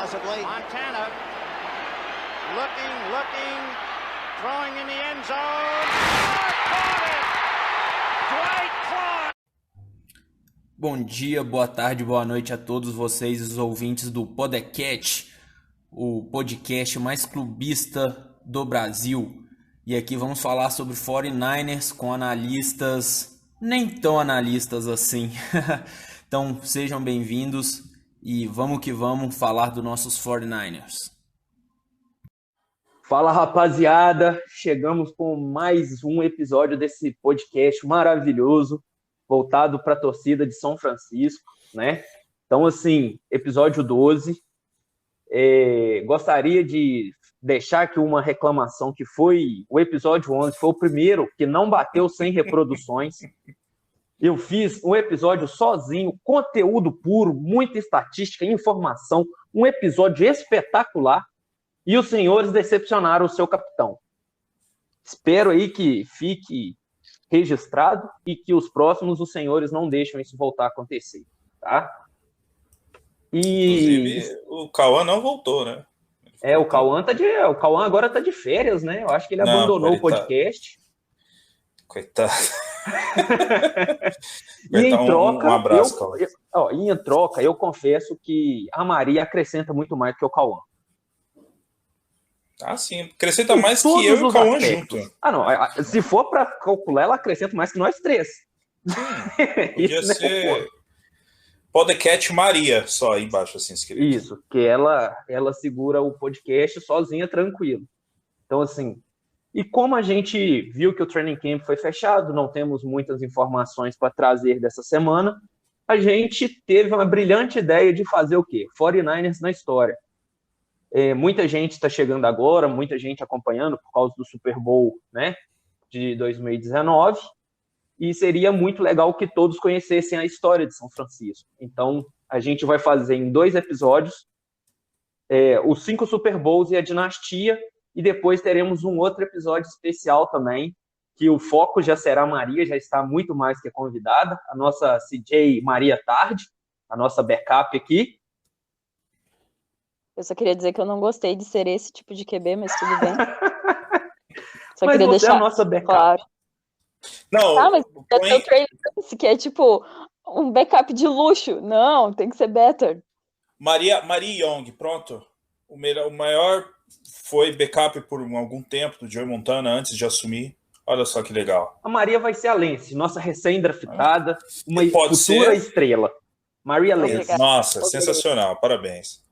possibly. Montana looking, throwing in the end zone. Caught it! Dwight Clark! Bom dia, boa tarde, boa noite a todos vocês, os ouvintes do Podcast, o podcast mais clubista do Brasil. E aqui vamos falar sobre 49ers com analistas, nem tão analistas assim. Então sejam bem-vindos e vamos que vamos falar dos nossos 49ers. Fala, rapaziada, chegamos com mais um episódio desse podcast maravilhoso, voltado para a torcida de São Francisco, né? Então, assim, episódio 12, gostaria de deixar aqui uma reclamação, que foi o episódio 11, foi o primeiro que não bateu 100 reproduções. Eu fiz um episódio sozinho, conteúdo puro, muita estatística, informação, um episódio espetacular, e os senhores decepcionaram o seu capitão. Espero aí que fique registrado e que os próximos, os senhores, não deixem isso voltar a acontecer, tá? Inclusive, o Cauã não voltou, né? O Cauã agora tá de férias, né? Eu acho que ele abandonou o podcast. Coitado. E em troca, um abraço, Cauã. Em troca, eu confesso que a Maria acrescenta muito mais que o Cauã. Ah, sim. Acrescenta mais que eu e o Cauã junto. Não. Se for para calcular, ela acrescenta mais que nós três. Podia ser Podcast Maria, só aí embaixo, assim, escrito. Isso, que ela segura o podcast sozinha, tranquilo. Então, assim, e como a gente viu que o training camp foi fechado, não temos muitas informações para trazer dessa semana, a gente teve uma brilhante ideia de fazer o quê? 49ers na história. Muita gente está chegando agora, muita gente acompanhando por causa do Super Bowl, né, de 2019, e seria muito legal que todos conhecessem a história de São Francisco. Então, a gente vai fazer em 2 episódios os 5 Super Bowls e a dinastia, e depois teremos um outro episódio especial também, que o foco já será a Maria, já está muito mais que convidada, a nossa CJ Maria Tarde, a nossa backup aqui. Eu só queria dizer que eu não gostei de ser esse tipo de QB, mas tudo bem. Só mas queria você deixar é a nossa backup. Claro. Não, Mas é o Trey Lance, que é tipo um backup de luxo. Não, tem que ser better. Maria Young, pronto. O maior foi backup por algum tempo do Joey Montana antes de assumir. Olha só que legal. A Maria vai ser a Lance, nossa recém-draftada, uma Pode futura ser. Estrela. Maria Lance. Nossa, sensacional, parabéns.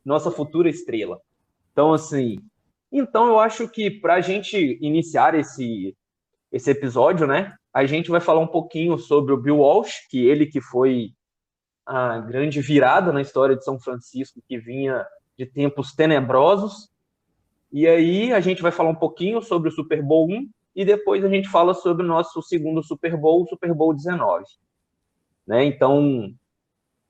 Nossa futura estrela. Então, assim, eu acho que para a gente iniciar esse episódio, né, a gente vai falar um pouquinho sobre o Bill Walsh, que ele que foi a grande virada na história de São Francisco, que vinha de tempos tenebrosos. E aí a gente vai falar um pouquinho sobre o Super Bowl 1 e depois a gente fala sobre o nosso segundo Super Bowl, o Super Bowl 19. Né? Então,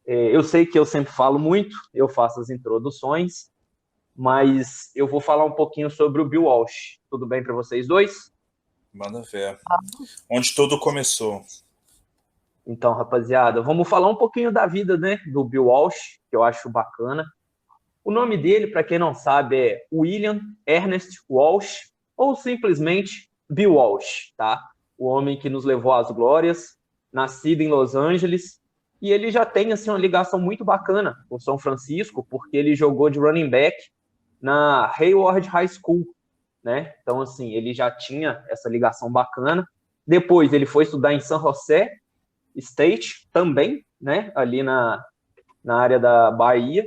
eu sei que eu sempre falo muito, eu faço as introduções, mas eu vou falar um pouquinho sobre o Bill Walsh. Tudo bem para vocês dois? Manda ver. Onde tudo começou. Então, rapaziada, vamos falar um pouquinho da vida, né, do Bill Walsh, que eu acho bacana. O nome dele, para quem não sabe, é William Ernest Walsh, ou simplesmente Bill Walsh, tá? O homem que nos levou às glórias, nascido em Los Angeles, e ele já tem assim, uma ligação muito bacana com São Francisco, porque ele jogou de running back na Hayward High School, né? Então, assim, ele já tinha essa ligação bacana. Depois, ele foi estudar em San José State, também, né? Ali na área da Bahia.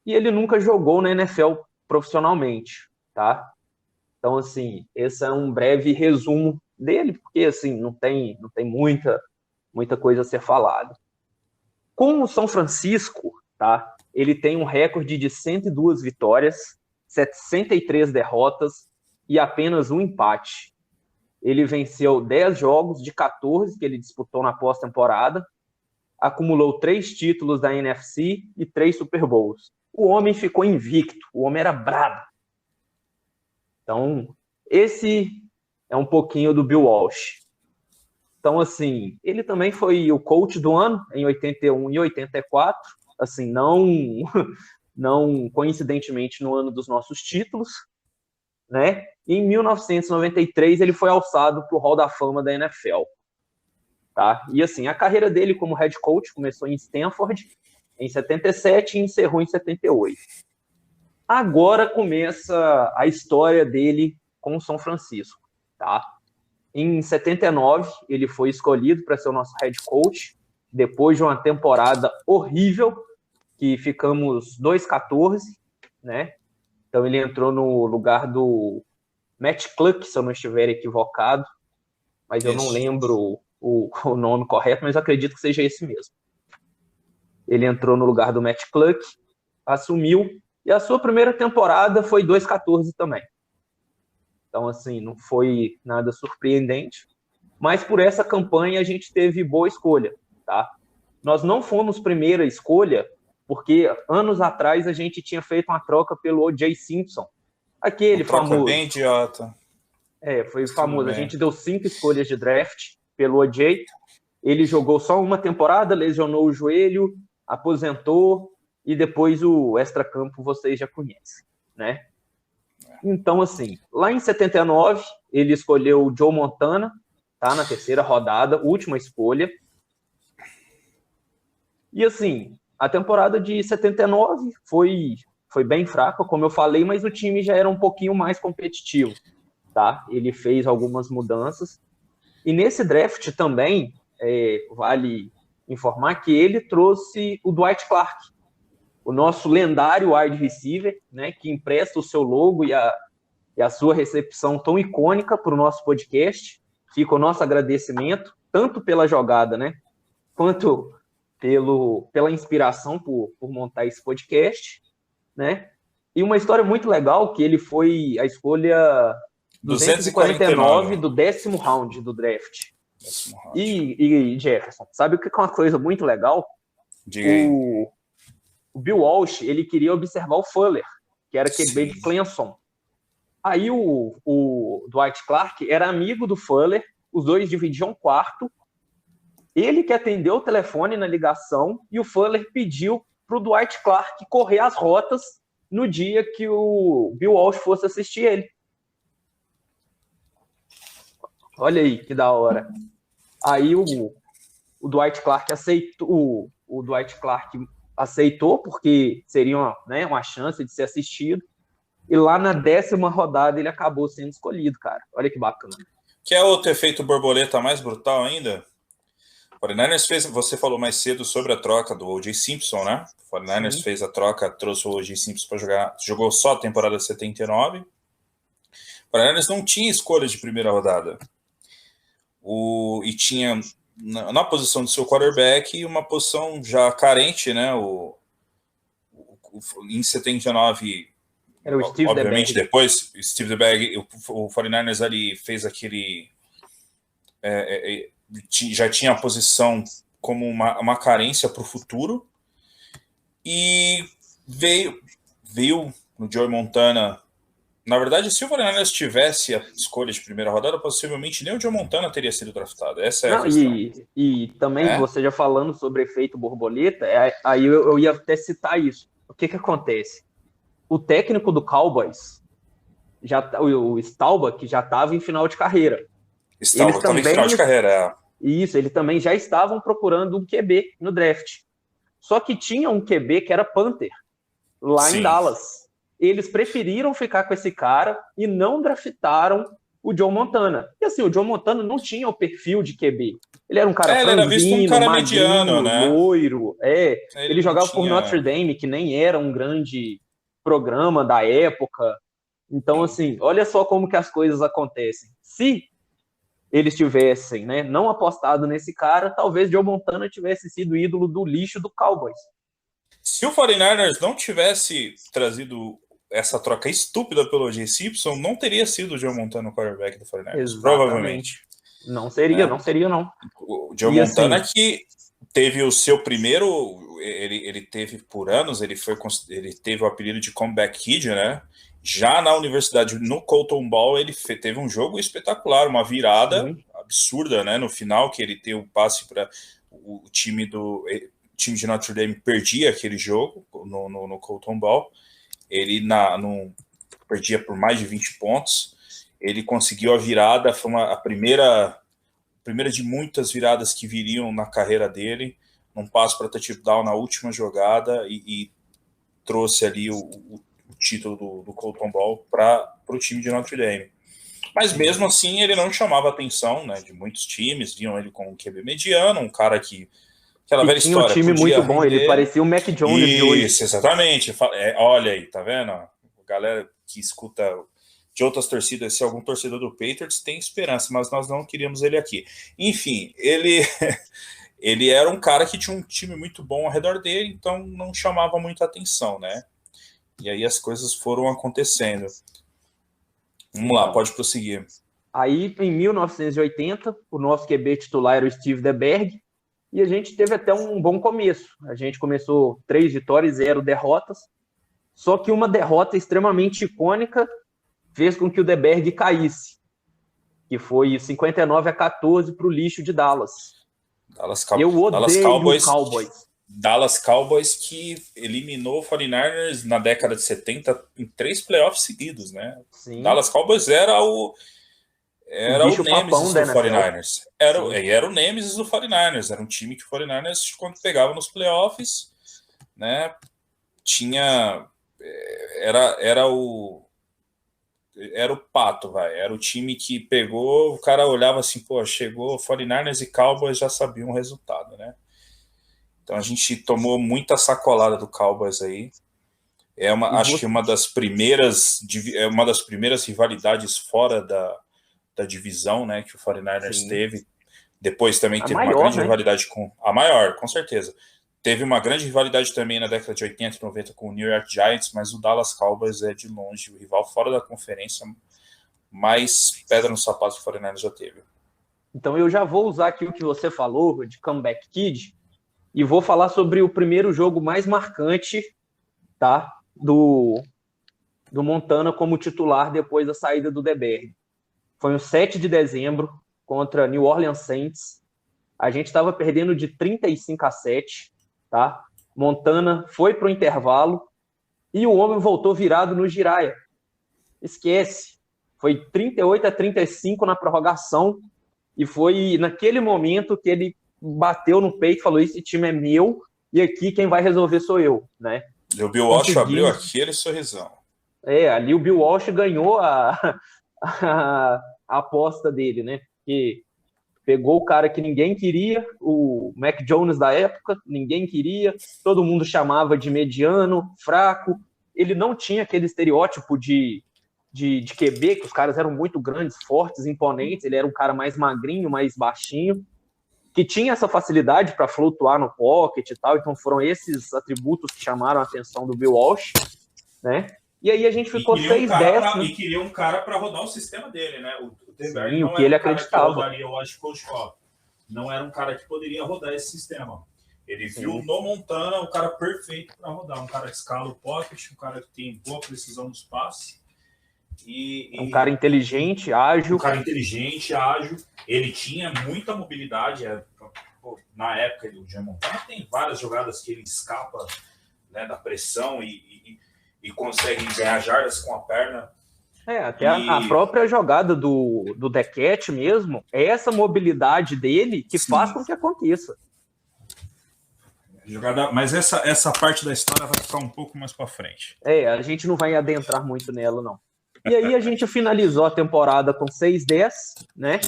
E ele nunca jogou na NFL profissionalmente, tá? Então, assim, esse é um breve resumo dele, porque, assim, não tem muita coisa a ser falada. Com o São Francisco, tá? Ele tem um recorde de 102 vitórias, 63 derrotas e apenas um empate. Ele venceu 10 jogos de 14 que ele disputou na pós-temporada, acumulou 3 títulos da NFC e 3 Super Bowls. O homem ficou invicto, o homem era brabo. Então, esse é um pouquinho do Bill Walsh. Então, assim, ele também foi o coach do ano em 81 e 84, assim, não coincidentemente no ano dos nossos títulos, né? E em 1993 ele foi alçado para o Hall da Fama da NFL. Tá? E assim, a carreira dele como head coach começou em Stanford em 77 e encerrou em 78. Agora começa a história dele com o São Francisco. Tá? Em 79, ele foi escolhido para ser o nosso head coach, depois de uma temporada horrível, que ficamos 2-14, né? Então ele entrou no lugar do Matt Cluck, se eu não estiver equivocado, mas eu não lembro o nome correto, mas acredito que seja esse mesmo. Ele entrou no lugar do Matt Cluck, assumiu, e a sua primeira temporada foi 2-14 também. Então, assim, não foi nada surpreendente, mas por essa campanha a gente teve boa escolha, tá? Nós não fomos primeira escolha, porque anos atrás a gente tinha feito uma troca pelo O.J. Simpson, aquele famoso. Bem idiota. Foi famoso. A gente deu 5 escolhas de draft pelo O.J. Ele jogou só uma temporada, lesionou o joelho, aposentou, e depois o extracampo vocês já conhecem, né? Então, assim, lá em 79, ele escolheu o Joe Montana, tá? Na terceira rodada, última escolha. E, assim, a temporada de 79 foi bem fraca, como eu falei, mas o time já era um pouquinho mais competitivo, tá? Ele fez algumas mudanças. E nesse draft também, vale informar que ele trouxe o Dwight Clark, o nosso lendário wide receiver, né, que empresta o seu logo e a sua recepção tão icônica para o nosso podcast. Fica o nosso agradecimento, tanto pela jogada, né, quanto pela inspiração por montar esse podcast, né? E uma história muito legal, que ele foi a escolha 249 do 10º round do draft. E Jefferson, sabe o que é uma coisa muito legal? Diga aí. O Bill Walsh, ele queria observar o Fuller, que era QB de Clemson. Aí o Dwight Clark era amigo do Fuller, os dois dividiam quarto. Ele que atendeu o telefone na ligação, e o Fuller pediu para o Dwight Clark correr as rotas no dia que o Bill Walsh fosse assistir ele. Olha aí, que da hora. Aí o Dwight Clark aceitou, o Dwight Clark aceitou, porque seria uma chance de ser assistido, e lá na 10ª rodada ele acabou sendo escolhido, cara. Olha que bacana. Que é outro efeito borboleta mais brutal ainda? O 49ers fez, você falou mais cedo sobre a troca do O.J. Simpson, né? O 49ers fez a troca, trouxe o O.J. Simpson para jogar, jogou só a temporada 79. O 49ers não tinha escolha de primeira rodada. E tinha na posição do seu quarterback uma posição já carente, né? Em 79, era o Steve obviamente DeBerg. Depois o Steve DeBerg, o 49ers ali fez aquele já tinha a posição como uma carência para o futuro, e veio no Joe Montana. Na verdade, se o 49ers tivesse a escolha de primeira rodada, possivelmente nem o Joe Montana teria sido draftado. Essa é a questão. E também, você já falando sobre efeito borboleta, aí eu ia até citar isso. O que acontece? O técnico do Cowboys, o Staubach, já estava em final de carreira. Staubach estava em final de carreira. Isso, eles também já estavam procurando um QB no draft. Só que tinha um QB que era Panther, lá em Dallas. Eles preferiram ficar com esse cara e não draftaram o Joe Montana. E assim, o Joe Montana não tinha o perfil de QB. Ele era um cara franzino, ele era visto como um cara magrinho, mediano, né? loiro. Ele jogava por Notre Dame, que nem era um grande programa da época. Então, assim, olha só como que as coisas acontecem. Se eles tivessem, né, não apostado nesse cara, talvez Joe Montana tivesse sido ídolo do lixo do Cowboys. Se o 49ers não tivesse trazido essa troca estúpida pelo O.J. Simpson, não teria sido o Joe Montana o quarterback do 49ers. Exatamente. Provavelmente. Não seria, não seria, não. O Joe Montana, assim, que teve o seu primeiro... Ele teve por anos, ele teve o apelido de Comeback Kid, né? Já na universidade, no Colton Ball, ele teve um jogo espetacular, uma virada absurda, né? No final, que ele teve o passe para o time time de Notre Dame perdia aquele jogo no Cotton Bowl. Ele perdia por mais de 20 pontos. Ele conseguiu a virada, foi a primeira de muitas viradas que viriam na carreira dele, num passo para touchdown na última jogada e trouxe ali o título do Cotton Bowl para o time de Notre Dame. Mas mesmo assim ele não chamava a atenção, né, de muitos times, viam ele como um QB mediano, um cara que aquela velha tinha história. Um time muito bom, ele parecia o Mac Jones de hoje. Isso, exatamente. Olha aí, tá vendo? A galera que escuta de outras torcidas, se algum torcedor do Patriots tem esperança, mas nós não queríamos ele aqui. Enfim, ele era um cara que tinha um time muito bom ao redor dele, então não chamava muita atenção, né? E aí as coisas foram acontecendo. Vamos lá, pode prosseguir. Aí, em 1980, o nosso QB titular era o Steve DeBerg, e a gente teve até um bom começo. A gente começou 3 vitórias e 0 derrotas, só que uma derrota extremamente icônica fez com que o DeBerg caísse, que foi 59-14 para o lixo de Dallas. Eu odeio o Cowboys. Dallas Cowboys que eliminou o 49ers na década de 70 em 3 playoffs seguidos, né? Sim. Dallas Cowboys era o Nêmesis do 49ers. Era o Nêmesis do 49ers. Era um time que o 49ers, quando pegava nos playoffs, né, era o pato, vai. Era o time que pegou, o cara olhava assim, pô, chegou 49ers e Cowboys, já sabiam o resultado, né? Então a gente tomou muita sacolada do Cowboys aí. Acho que uma das primeiras rivalidades fora da divisão, né, que o 49ers teve. Depois também teve uma grande rivalidade com a maior, com certeza. Teve uma grande rivalidade também na década de 80 e 90 com o New York Giants, mas o Dallas Cowboys é de longe o rival fora da conferência mais pedra no sapato que o 49ers já teve. Então eu já vou usar aqui o que você falou de Comeback Kid e vou falar sobre o primeiro jogo mais marcante, tá, do Montana como titular depois da saída do DeBerg. Foi no 7 de dezembro contra New Orleans Saints. A gente estava perdendo de 35-7, tá? Montana foi para o intervalo e o homem voltou virado no giraia. Esquece. Foi 38-35 na prorrogação e foi naquele momento que ele bateu no peito e falou: esse time é meu e aqui quem vai resolver sou eu, né? E o Bill Walsh abriu aquele sorrisão. Ali o Bill Walsh ganhou a aposta dele, né? Que pegou o cara que ninguém queria, o Mac Jones da época, ninguém queria, todo mundo chamava de mediano, fraco. Ele não tinha aquele estereótipo de QB, que os caras eram muito grandes, fortes, imponentes. Ele era um cara mais magrinho, mais baixinho, que tinha essa facilidade para flutuar no pocket e tal. Então foram esses atributos que chamaram a atenção do Bill Walsh, né? E aí a gente ficou 6-10. E queria um cara para rodar o sistema dele, né? O DeBerg não que ele acreditava. Não era um cara que poderia rodar esse sistema. Ele viu no Montana um cara perfeito para rodar. Um cara que escala o pocket, um cara que tem boa precisão dos passes. Um cara inteligente, ágil. Ele tinha muita mobilidade. Na época do Joe Montana tem várias jogadas que ele escapa, né, da pressão e consegue ganhar jardas com a perna. Até a própria jogada do The Cat mesmo, é essa mobilidade dele que faz com que aconteça. Mas essa parte da história vai ficar um pouco mais para frente. A gente não vai adentrar muito nela, não. E aí a gente finalizou a temporada com 6-10, né?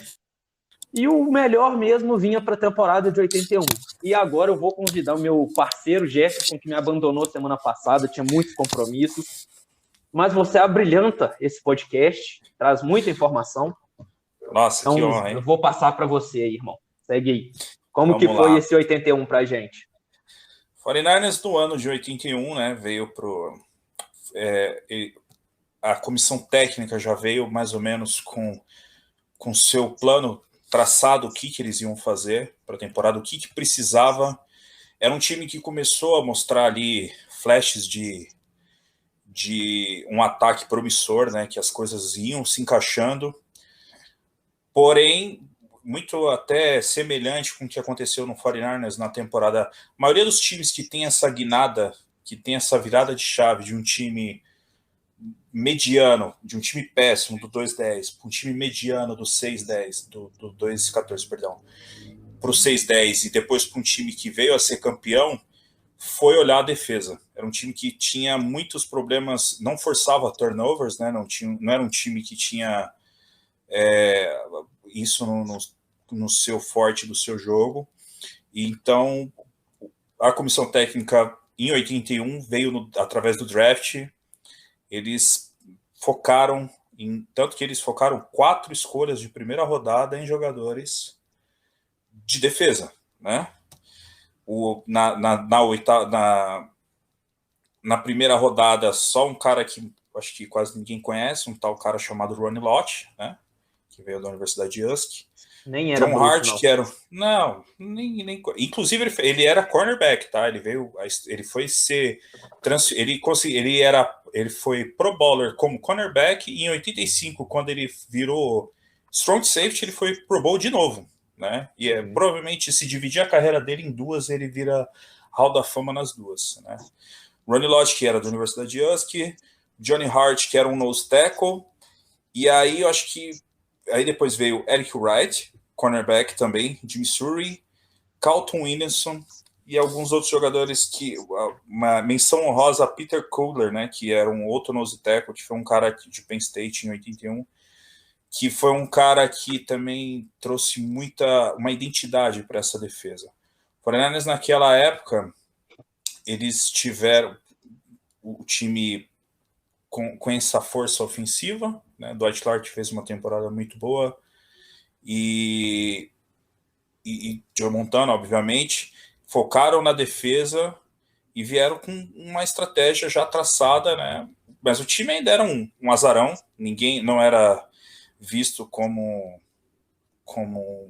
E o melhor mesmo vinha para a temporada de 81. E agora eu vou convidar o meu parceiro Jefferson, que me abandonou semana passada, tinha muitos compromissos. Mas você abrilhanta esse podcast, traz muita informação. Nossa, então, que honra, hein? Eu vou passar para você aí, irmão. Segue aí. Vamos que foi lá. Esse 81 pra gente? 49ers do ano de 81, né? Veio a comissão técnica já veio mais ou menos com seu plano traçado, o que eles iam fazer para a temporada, o que precisava. Era um time que começou a mostrar ali flashes de um ataque promissor, né, que as coisas iam se encaixando. Porém, muito até semelhante com o que aconteceu no 49ers na temporada. A maioria dos times que tem essa guinada, que tem essa virada de chave de um time mediano, de um time péssimo do 2-10 para um time mediano do 6-10, do 2-14, perdão, para o 6-10 e depois para um time que veio a ser campeão, foi olhar a defesa. Era um time que tinha muitos problemas, não forçava turnovers, né? Não era um time que tinha isso no seu forte do seu jogo. E então, a comissão técnica, em 81, veio através do draft. Eles focaram tanto que eles focaram 4 escolhas de primeira rodada em jogadores de defesa, né? Na primeira rodada, só um cara que acho que quase ninguém conhece, um tal cara chamado Ronnie Lott, né? Que veio da Universidade de Husky. Nem era John Hart, não. Que era. Não, nem. Inclusive, ele era cornerback, tá? Ele foi ser. Ele foi pro bowler como cornerback, e em 85, quando ele virou strong safety, ele foi pro bowl de novo, né? E provavelmente, se dividir a carreira dele em 2, ele vira Hall da Fama nas 2, né? Ronnie Lott, que era da Universidade de Husky, Johnny Hart, que era um nose tackle, e aí eu acho que. Aí depois veio Eric Wright, cornerback também, de Missouri, Carlton Williamson e alguns outros jogadores que... Uma menção honrosa a Peter Kohler, né, que era um outro nose tackle, que foi um cara de Penn State em 81, que foi um cara que também trouxe uma identidade para essa defesa. O 49ers naquela época, eles tiveram o time com essa força ofensiva, né? Dwight Clark fez uma temporada muito boa, e Joe Montana, obviamente, focaram na defesa e vieram com uma estratégia já traçada, né? Mas o time ainda era um azarão, ninguém não era visto como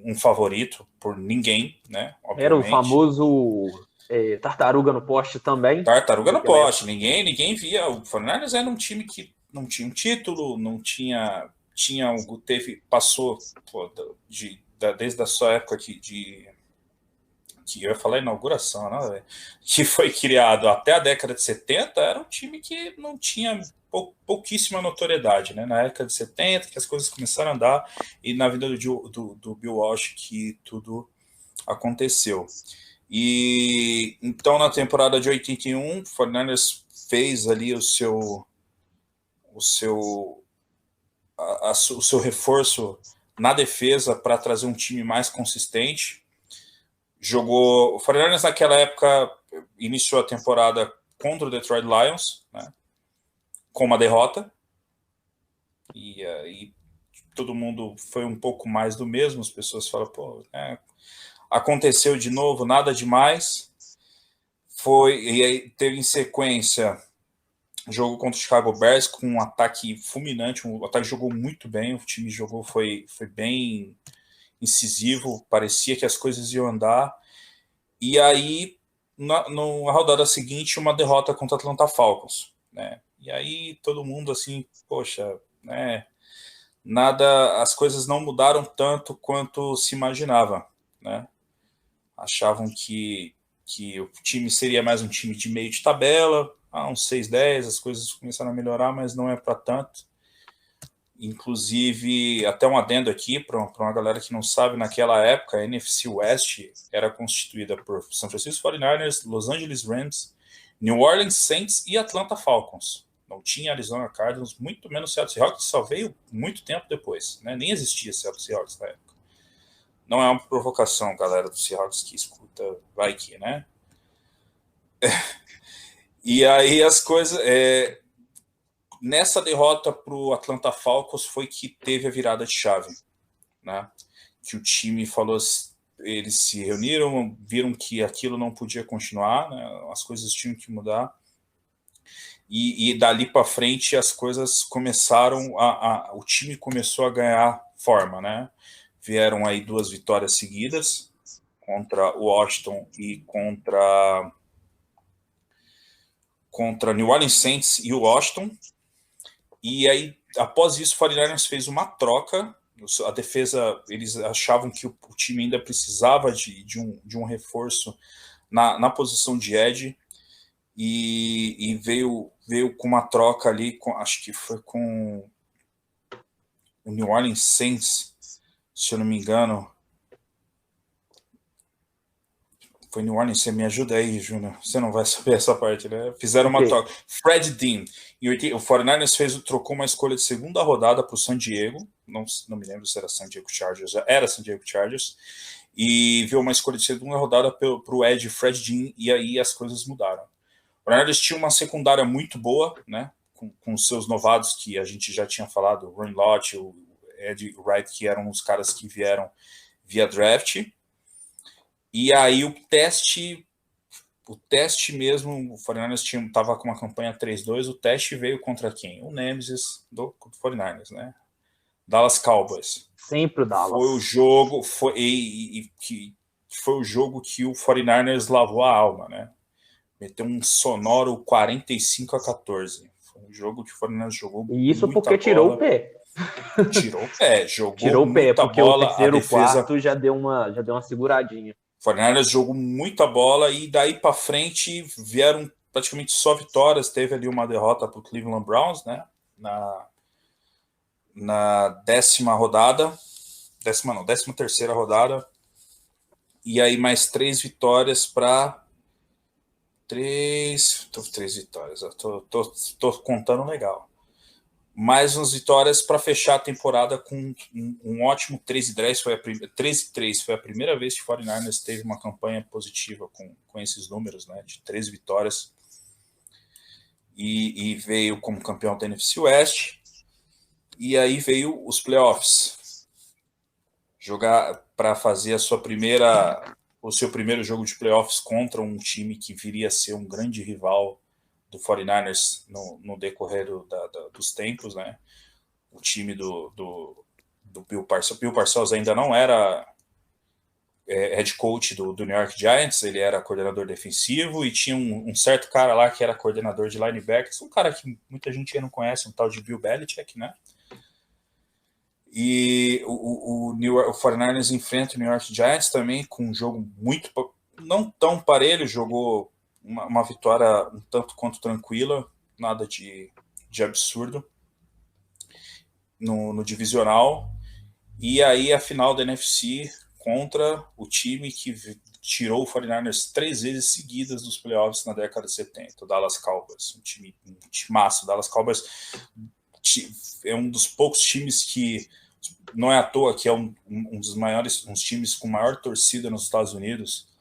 um favorito por ninguém, né? Obviamente. Era o famoso tartaruga no poste também. Tartaruga no poste, ninguém via. O 49ers era um time que não tinha um título, não tinha passou desde a sua época que eu ia falar inauguração, né? Que foi criado até a década de 70, era um time que não tinha pouquíssima notoriedade, né? Na década de 70 que as coisas começaram a andar, e na vida do Bill Walsh que tudo aconteceu. E então na temporada de 81, o 49ers fez ali o seu reforço na defesa para trazer um time mais consistente. O 49ers naquela época iniciou a temporada contra o Detroit Lions, né, com uma derrota, e aí todo mundo foi um pouco mais do mesmo. As pessoas falam, pô, aconteceu de novo, nada demais. E aí teve em sequência jogo contra o Chicago Bears com um ataque fulminante. O ataque jogou muito bem, o time jogou, foi bem incisivo, parecia que as coisas iam andar. E aí, na rodada seguinte, uma derrota contra o Atlanta Falcons, né? E aí todo mundo assim, poxa, né? As coisas não mudaram tanto quanto se imaginava, né? Achavam que o time seria mais um time de meio de tabela, uns 6-10, as coisas começaram a melhorar, mas não é para tanto. Inclusive, até um adendo aqui para uma galera que não sabe, naquela época a NFC West era constituída por San Francisco 49ers, Los Angeles Rams, New Orleans Saints e Atlanta Falcons. Não tinha Arizona Cardinals, muito menos Seattle Seahawks, só veio muito tempo depois, né? Nem existia Seattle Seahawks na época. Não é uma provocação, galera do Seahawks que escuta, vai que, né? E aí as coisas... Nessa derrota para o Atlanta Falcons foi que teve a virada de chave, né? Que o time falou, eles se reuniram, viram que aquilo não podia continuar, né? As coisas tinham que mudar, e dali para frente as coisas começaram o time começou a ganhar forma, né? Vieram aí 2 vitórias seguidas contra o Washington e contra New Orleans Saints e o Washington. E aí, após isso, o 49ers fez uma troca A defesa, eles achavam que o time ainda precisava de um reforço na posição de edge, e veio com uma troca ali, acho que foi com o New Orleans Saints, se eu não me engano. Foi New Orleans, você me ajuda aí, Júnior. Você não vai saber essa parte, né? Fizeram uma troca. Fred Dean. O 49ers trocou uma escolha de segunda rodada para o San Diego. Não me lembro se era San Diego Chargers. Era San Diego Chargers. E viu uma escolha de segunda rodada para o Ed Fred Dean. E aí as coisas mudaram. O 49ers tinha uma secundária muito boa, né? Com os seus novatos, que a gente já tinha falado. O Ron Lott, o Ed Wright, que eram os caras que vieram via draft. E aí o teste mesmo, o 49ers estava com uma campanha 3-2, o teste veio contra quem? O Nemesis do 49ers, né? Dallas Cowboys. Sempre o Dallas. Foi o jogo, foi o jogo que o 49ers lavou a alma, né? Meteu um sonoro 45-14. Foi um jogo que o 49ers jogou e isso porque tirou o pé. Tirou o pé, jogou tirou o pé, porque bola, o terceiro defesa... quarto já deu uma seguradinha. O 49ers jogou muita bola e daí para frente vieram praticamente só vitórias. Teve ali uma derrota para o Cleveland Browns, né? Na 10ª rodada. 13ª rodada. E aí mais 3 vitórias para... 3 vitórias. Tô contando legal. Mais umas vitórias para fechar a temporada com um ótimo 13-3. 13-3 foi a primeira vez que o 49ers teve uma campanha positiva com esses números, né, de 13 vitórias. E veio como campeão da NFC West. E aí veio os playoffs. Jogar para fazer o seu primeiro jogo de playoffs contra um time que viria a ser um grande rival do 49ers no decorrer dos tempos, né? O time do Bill Parcells. Bill Parcells ainda não era head coach do New York Giants, ele era coordenador defensivo, e tinha um certo cara lá que era coordenador de linebackers, um cara que muita gente não conhece, um tal de Bill Belichick, né? E o 49ers enfrenta o New York Giants também com um jogo não tão parelho, jogou uma vitória um tanto quanto tranquila, nada de absurdo no divisional. E aí a final da NFC contra o time que tirou o 49ers 3 vezes seguidas dos playoffs na década de 70, o Dallas Cowboys, um timaço. O Dallas Cowboys é um dos poucos times que, não é à toa que é um dos maiores, uns times com maior torcida nos Estados Unidos.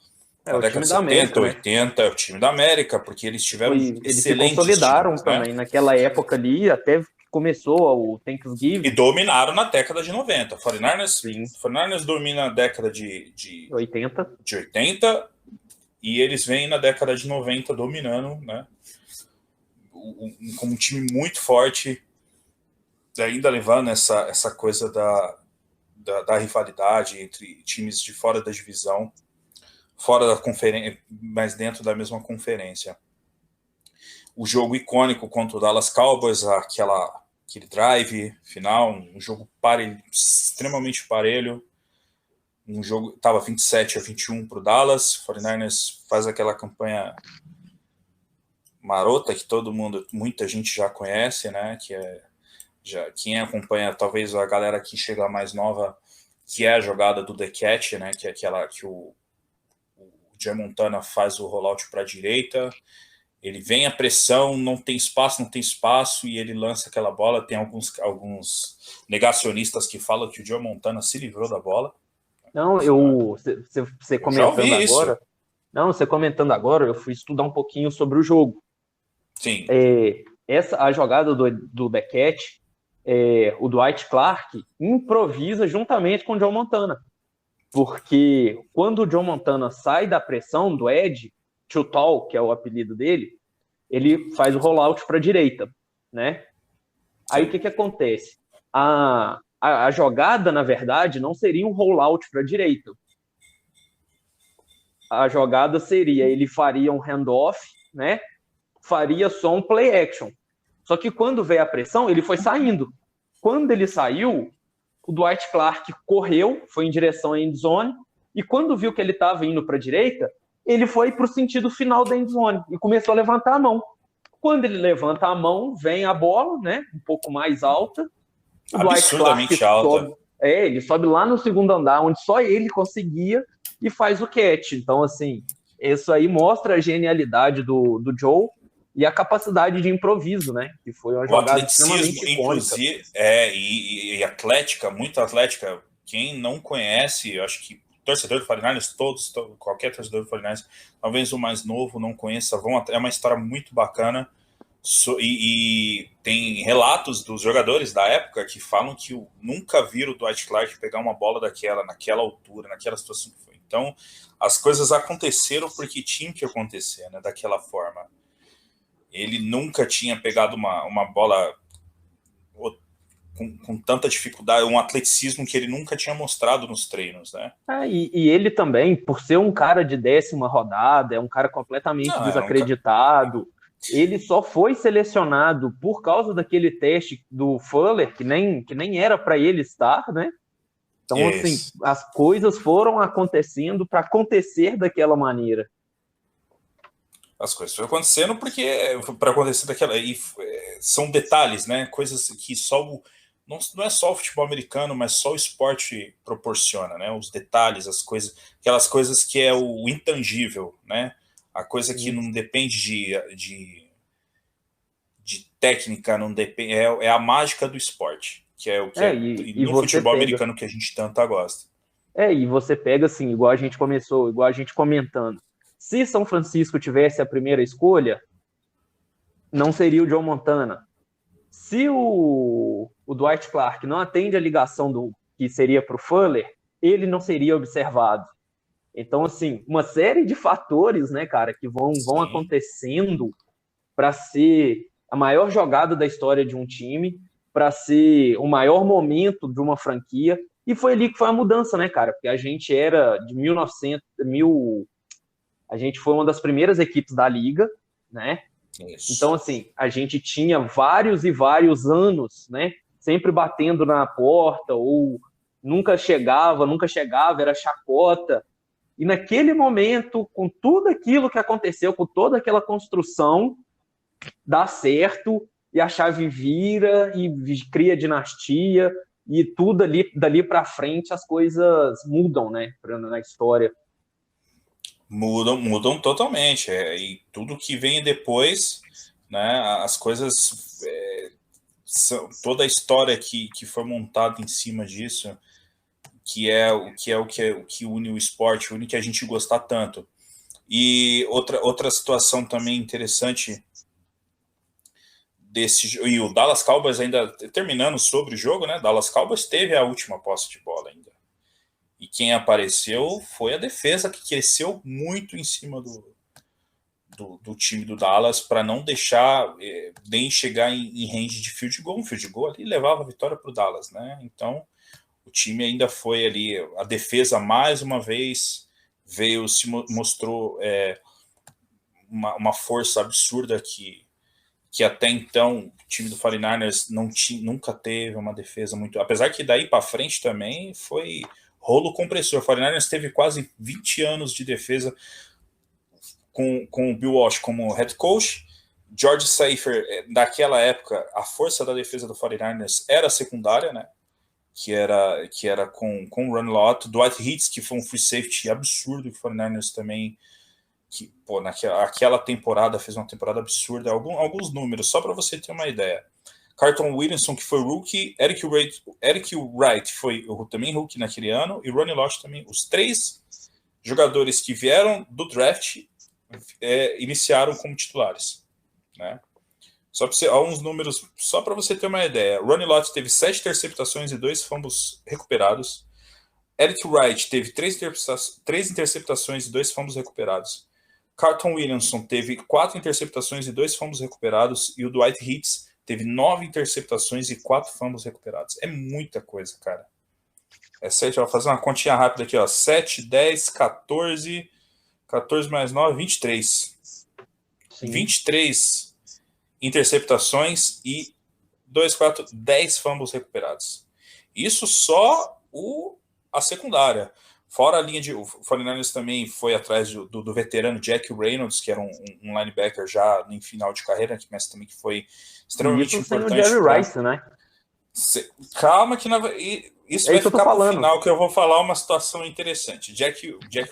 Na década de 70, América, 80, né? É o time da América, porque eles tiveram eles se consolidaram times, também, né? Naquela época ali, até começou o Thanksgiving. E dominaram na década de 90. O 49ers domina a década de 80, e eles vêm na década de 90 dominando, né? Como um time muito forte, ainda levando essa coisa da rivalidade entre times de fora da divisão, fora da conferência, mas dentro da mesma conferência. O jogo icônico contra o Dallas Cowboys, aquele drive final, um jogo extremamente parelho, um jogo estava 27-21 para o Dallas. O 49ers faz aquela campanha marota que muita gente já conhece, né? Quem acompanha, talvez a galera que chega mais nova, que é a jogada do The Catch, né? Que é aquela que o Joe Montana faz o rollout para a direita, ele vem a pressão, não tem espaço, e ele lança aquela bola. Tem alguns negacionistas que falam que o Joe Montana se livrou da bola. Não, você comentando agora. Não, você comentando agora, eu fui estudar um pouquinho sobre o jogo. Sim. A jogada do Beckett, o Dwight Clark improvisa juntamente com o Joe Montana. Porque quando o Joe Montana sai da pressão do Ed, Too Tall, que é o apelido dele, ele faz o rollout para a direita, né? Aí o que acontece? A jogada, na verdade, não seria um rollout para a direita. A jogada seria, ele faria um handoff, né? Faria só um play action. Só que quando veio a pressão, ele foi saindo. Quando ele saiu, o Dwight Clark correu, foi em direção à endzone, e quando viu que ele estava indo para a direita, ele foi para o sentido final da endzone e começou a levantar a mão. Quando ele levanta a mão, vem a bola, né, um pouco mais alta. O absurdamente Dwight Clark alta. Ele sobe lá no segundo andar, onde só ele conseguia, e faz o catch. Então, assim, isso aí mostra a genialidade do Joe e a capacidade de improviso, né? Que foi uma jogada extremamente icônica. E atlética, muito atlética. Quem não conhece, eu acho que torcedor do 49ers, qualquer torcedor do 49ers, talvez o mais novo não conheça, é uma história muito bacana. E tem relatos dos jogadores da época que falam que nunca viram o Dwight Clark pegar uma bola naquela altura, naquela situação que foi. Então, as coisas aconteceram porque tinham que acontecer, né, daquela forma. Ele nunca tinha pegado uma bola com tanta dificuldade, um atleticismo que ele nunca tinha mostrado nos treinos, né? E ele também, por ser um cara de 10ª rodada, é um cara completamente desacreditado. Ele só foi selecionado por causa daquele teste do Fuller, que nem era para ele estar, né? Então, assim, as coisas foram acontecendo para acontecer daquela maneira. As coisas foram acontecendo para acontecer daquela... E são detalhes, né? Coisas que só... Não é só o futebol americano, mas só o esporte proporciona, né? Os detalhes, aquelas coisas que é o intangível, né? A coisa que não depende de técnica, não depende, é a mágica do esporte, que é o que e no futebol americano que a gente tanto gosta. E você pega assim, igual a gente comentando. Se São Francisco tivesse a primeira escolha, não seria o Joe Montana. Se o Dwight Clark não atende a ligação que seria para o Fuller, ele não seria observado. Então, assim, uma série de fatores, né, cara, que vão acontecendo para ser a maior jogada da história de um time, para ser o maior momento de uma franquia, e foi ali que foi a mudança, né, cara, porque a gente era de a gente foi uma das primeiras equipes da liga, né? Isso. Então, assim, a gente tinha vários e vários anos, né, sempre batendo na porta, ou nunca chegava, era chacota. E naquele momento, com tudo aquilo que aconteceu, com toda aquela construção, dá certo, e a chave vira, e cria dinastia, e tudo dali para frente as coisas mudam, né, na história. Mudam totalmente. E tudo que vem depois, né, as coisas... toda a história que foi montada em cima disso, que o que une o esporte, une que a gente gostar tanto. E outra situação também interessante e o Dallas Cowboys ainda, terminando sobre o jogo, né, Dallas Cowboys teve a última posse de bola ainda. E quem apareceu foi a defesa, que cresceu muito em cima do time do Dallas para não deixar nem chegar em range de field goal. Um field goal ali levava a vitória para o Dallas, né? Então, o time ainda foi ali, a defesa mais uma vez mostrou uma força absurda que até então o time do 49ers nunca teve uma defesa muito... Apesar que daí para frente também foi rolo compressor. O 49ers teve quase 20 anos de defesa com o Bill Walsh como head coach. George Seifer, naquela época, a força da defesa do 49ers era secundária, né? Que era com o Ron Lott, Dwight Hitz, que foi um free safety absurdo, que o 49ers também, que, naquela temporada fez uma temporada absurda. Alguns números, só para você ter uma ideia. Carlton Williamson, que foi rookie, Eric Wright foi também rookie naquele ano, e Ronnie Lott também. Os 3 jogadores que vieram do draft iniciaram como titulares, né? Alguns números, só para você ter uma ideia. Ronnie Lott teve 7 interceptações e 2 fumbles recuperados. Eric Wright teve 3 interceptações e 2 fumbles recuperados. Carlton Williamson teve 4 interceptações e 2 fumbles recuperados. E o Dwight Hitz teve 9 interceptações e 4 fumbles recuperados. É muita coisa, cara. É 7, vou fazer uma continha rápida aqui, ó. 7, 10, 14 mais 9, 23. Sim. 23 interceptações e 10 fumbles recuperados. Isso só a secundária. Fora a linha de... O 49ers também foi atrás do veterano Jack Reynolds, que era um linebacker já em final de carreira, mas também que foi extremamente importante. Isso sem o Jerry Rice, né? Calma que isso vai ficar para o final, que eu vou falar uma situação interessante. Jack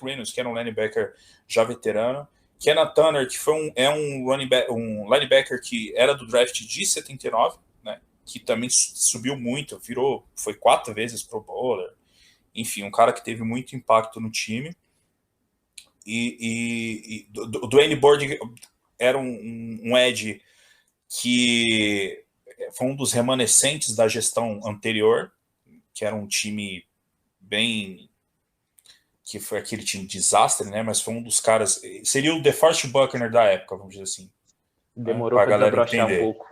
Reynolds, que era um linebacker já veterano. Kenna Turner, que um linebacker que era do draft de 79, né? Que também subiu muito, foi 4 vezes Pro Bowler. Enfim, um cara que teve muito impacto no time. E Dwayne Board era um edge que foi um dos remanescentes da gestão anterior, que era um time que foi aquele time desastre, né? Mas foi um dos caras... Seria o DeForest Buckner da época, vamos dizer assim. Demorou para desabrochar um pouco.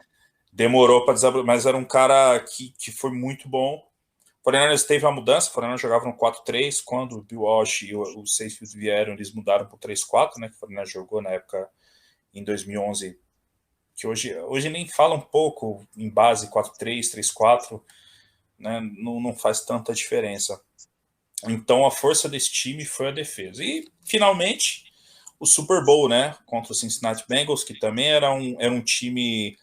Demorou para desabrochar, mas era um cara que foi muito bom. O 49ers teve uma mudança, o 49ers jogava no 4-3, quando o Bill Walsh e o Safefield vieram, eles mudaram para o 3-4, né? Que o 49ers jogou na época, em 2011, que hoje nem fala um pouco em base 4-3, 3-4, né? Não faz tanta diferença. Então a força desse time foi a defesa. E finalmente o Super Bowl, né? Contra o Cincinnati Bengals, que também era um time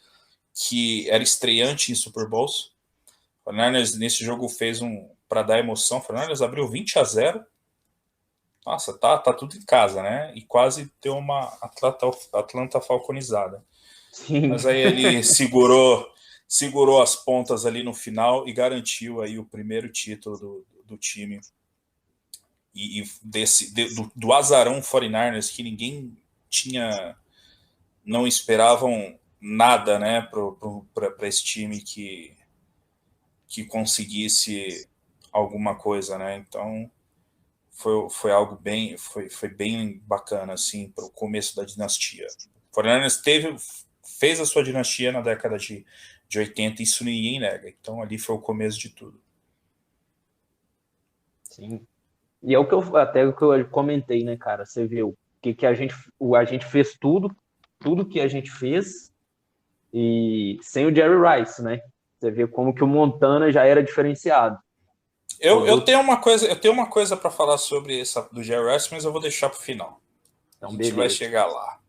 que era estreante em Super Bowls. O 49ers nesse jogo fez para dar emoção. O 49ers abriu 20-0. Nossa, tá tudo em casa, né? E quase deu uma Atlanta falconizada. Sim. Mas aí ele segurou as pontas ali no final e garantiu aí o primeiro título do time. E do azarão 49ers, que ninguém não esperavam nada, né, para esse time que conseguisse alguma coisa, né? Então foi algo foi bem bacana assim para o começo da dinastia. O 49ers fez a sua dinastia na década de 80, isso ninguém nega. Então ali foi o começo de tudo. Sim. E é o que eu comentei, né, cara? Você viu que a gente fez tudo que a gente fez e sem o Jerry Rice, né? Você vê como que o Montana já era diferenciado. Eu tenho uma coisa para falar sobre essa do Jerry Rice, mas eu vou deixar para o final. Então, a gente vai chegar lá.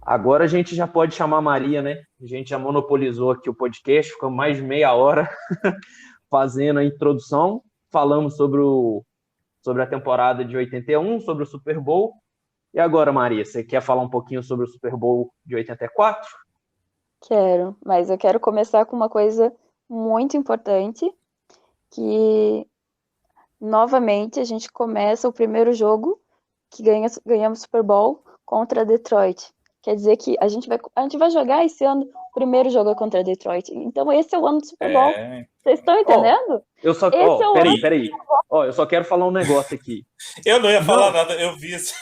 Agora a gente já pode chamar a Maria, né? A gente já monopolizou aqui o podcast, ficou mais de meia hora fazendo a introdução. Falamos sobre a temporada de 81, sobre o Super Bowl. E agora, Maria, você quer falar um pouquinho sobre o Super Bowl de 84? Quero, mas eu quero começar com uma coisa muito importante, que novamente a gente começa o primeiro jogo que ganhamos Super Bowl contra Detroit. Quer dizer que a gente vai jogar esse ano o primeiro jogo contra Detroit. Então esse é o ano do Super Bowl. Vocês estão entendendo? Peraí. Eu só quero falar um negócio aqui. Eu não ia falar nada, eu vi isso.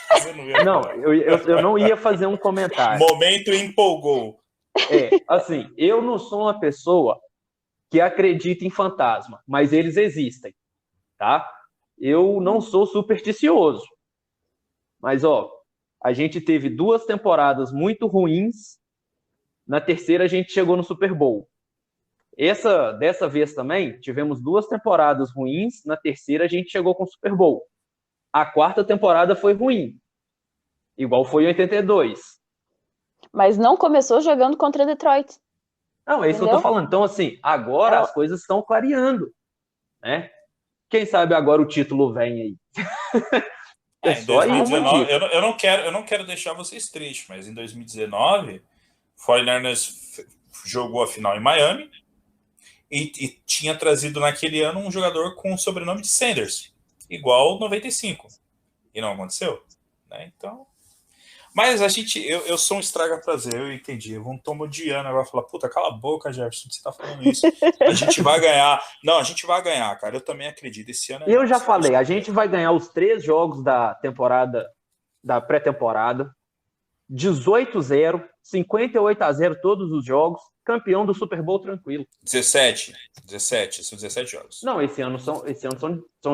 Eu não ia fazer um comentário. Momento empolgou. Assim, eu não sou uma pessoa que acredita em fantasma, mas eles existem, tá? Eu não sou supersticioso. Mas, a gente teve 2 temporadas muito ruins. Na terceira, a gente chegou no Super Bowl. Dessa vez também, tivemos 2 temporadas ruins. Na terceira, a gente chegou com o Super Bowl. A 4ª temporada foi ruim. Igual foi em 82. Mas não começou jogando contra Detroit. Não, é isso que eu tô falando. Então, assim, agora as coisas estão clareando, né? Quem sabe agora o título vem aí. Em 2019, eu não quero deixar vocês tristes, mas em 2019, o 49ers jogou a final em Miami e tinha trazido naquele ano um jogador com o sobrenome de Sanders, igual 95. E não aconteceu, né? Então... Mas eu sou um estraga-prazer, eu entendi. Eu vou tomar de ano agora e falar, puta, cala a boca, Jefferson, você tá falando isso. A gente vai ganhar. Não, a gente vai ganhar, cara. Eu também acredito. Esse ano eu já falei, a gente vai ganhar os 3 jogos da temporada, da pré-temporada. 18-0, 58-0 todos os jogos. Campeão do Super Bowl tranquilo. 17, são 17 jogos. Não, esse ano são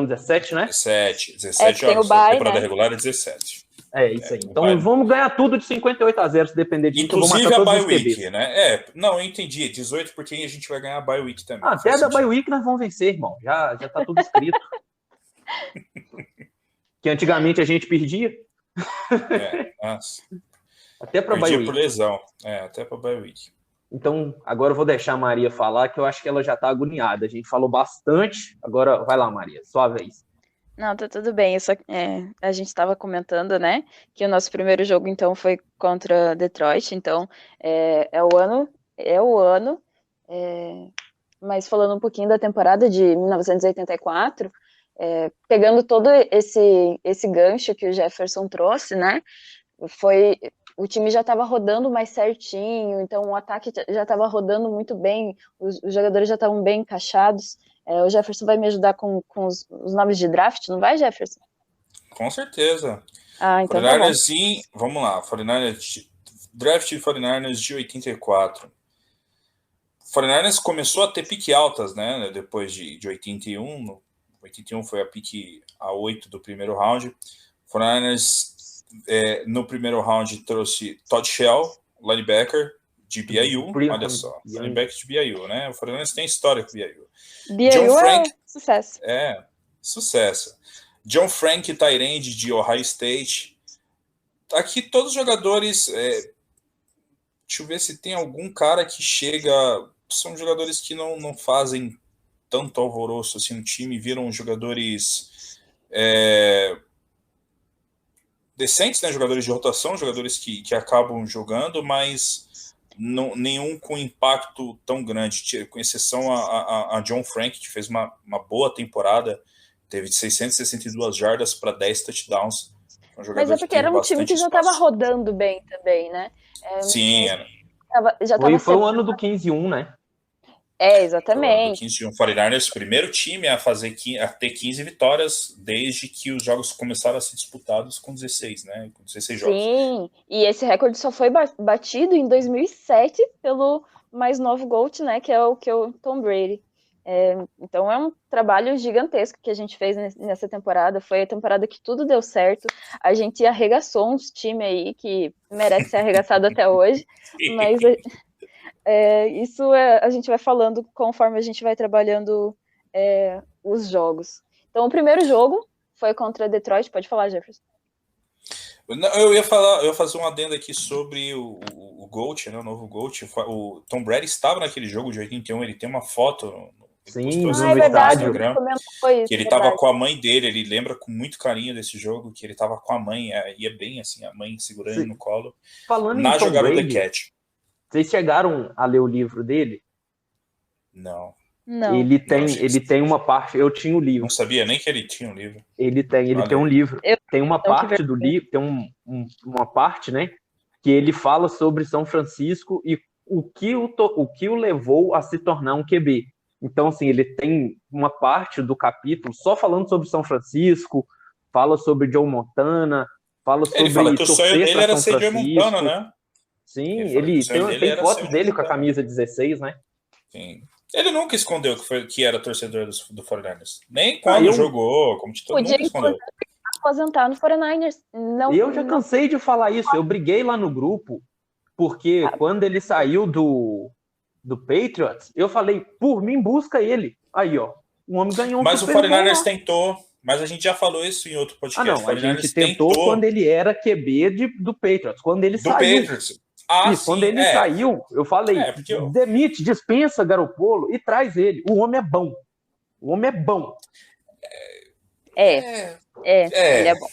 17, né? 17 jogos. A temporada regular é 17. É isso aí. Então vai. vamos ganhar tudo de 58-0, se depender de mim, que eu vou Inclusive matar a todos bye os QBs. week, né? Não, eu entendi. 18 porque a gente vai ganhar a bye week também. Até Faz da bye sentido. week nós vamos vencer, irmão. Já tá tudo escrito. Que antigamente a gente perdia. Nossa. Até pra bye Perdia week. por lesão. Até pra bye week. Então, agora eu vou deixar a Maria falar, que eu acho que ela já tá agoniada. A gente falou bastante. Agora, vai lá, Maria. Sua vez. Não, tá tudo bem. A gente estava comentando, né, que o nosso primeiro jogo, então, foi contra Detroit. Então, é o ano. Mas falando um pouquinho da temporada de 1984, pegando todo esse gancho que o Jefferson trouxe, né, o time já estava rodando mais certinho, então o ataque já estava rodando muito bem, os jogadores já estavam bem encaixados. O Jefferson vai me ajudar com os nomes de draft, não vai, Jefferson? Com certeza. Então tá bom. 49ers vamos lá. 49ers, draft de 49ers de 84. 49ers começou a ter pique altas, né? Depois de 81. 81 foi a pique A8 do primeiro round. 49ers no primeiro round trouxe Todd Shell, linebacker de BYU. Olha só, linebacker de BYU, né? O 49ers tem história com BYU. BYU é sucesso. Sucesso. John Frank, tight end de Ohio State. Aqui todos os jogadores... deixa eu ver se tem algum cara que chega... São jogadores que não fazem tanto alvoroço assim no time, viram jogadores decentes, né? Jogadores de rotação, jogadores que acabam jogando, mas nenhum com impacto tão grande, com exceção a John Frank, que fez uma boa temporada, teve 662 jardas para 10 touchdowns. Mas é porque era um time que já estava rodando bem também, né? Sim, era. Foi o ano do 15-1, né? Exatamente. O 49ers, primeiro time a ter 15 vitórias desde que os jogos começaram a ser disputados com 16, né? Com 16 jogos. Sim, e esse recorde só foi batido em 2007 pelo mais novo GOAT, né? Que é o Tom Brady. Então é um trabalho gigantesco que a gente fez nessa temporada. Foi a temporada que tudo deu certo. A gente arregaçou uns times aí que merece ser arregaçado até hoje, mas isso a gente vai falando conforme a gente vai trabalhando os jogos. Então o primeiro jogo foi contra Detroit. Pode falar, Jefferson. Eu ia fazer um adendo aqui sobre o GOAT, né, o novo GOAT. O Tom Brady estava naquele jogo de 81, ele tem uma foto Sim, no Instagram, que ele estava com a mãe dele, ele lembra com muito carinho desse jogo, que ele estava com a mãe, ia bem assim, a mãe segurando ele no colo, falando na em Tom jogada Brady, do catch. Vocês chegaram a ler o livro dele? Não. Ele tem uma parte. Eu tinha o livro. Não sabia nem que ele tinha um livro. Ele tem um livro. Tem uma parte do livro, tem uma parte, né, que ele fala sobre São Francisco e o que o levou a se tornar um QB. Então, assim, ele tem uma parte do capítulo só falando sobre São Francisco, fala sobre Joe Montana, fala sobre ele fala que o sonho dele era ser Joe Montana, né? Sim, ele tem fotos dele com a camisa 16, né? Sim. Ele nunca escondeu que era torcedor do 49ers. Nem quando jogou, como titular, nunca escondeu. Aposentar no 49ers. Eu já cansei de falar isso. Eu briguei lá no grupo, porque quando ele saiu do Patriots, eu falei, por mim, busca ele. Aí, ó, o homem ganhou um Mas o 49ers tentou, mas a gente já falou isso em outro podcast. A gente tentou quando ele era QB do Patriots. Quando ele saiu. Patriots. Quando ele saiu, eu falei, demite, dispensa Garoppolo e traz ele. O homem é bom. O homem é bom. Ele é bom.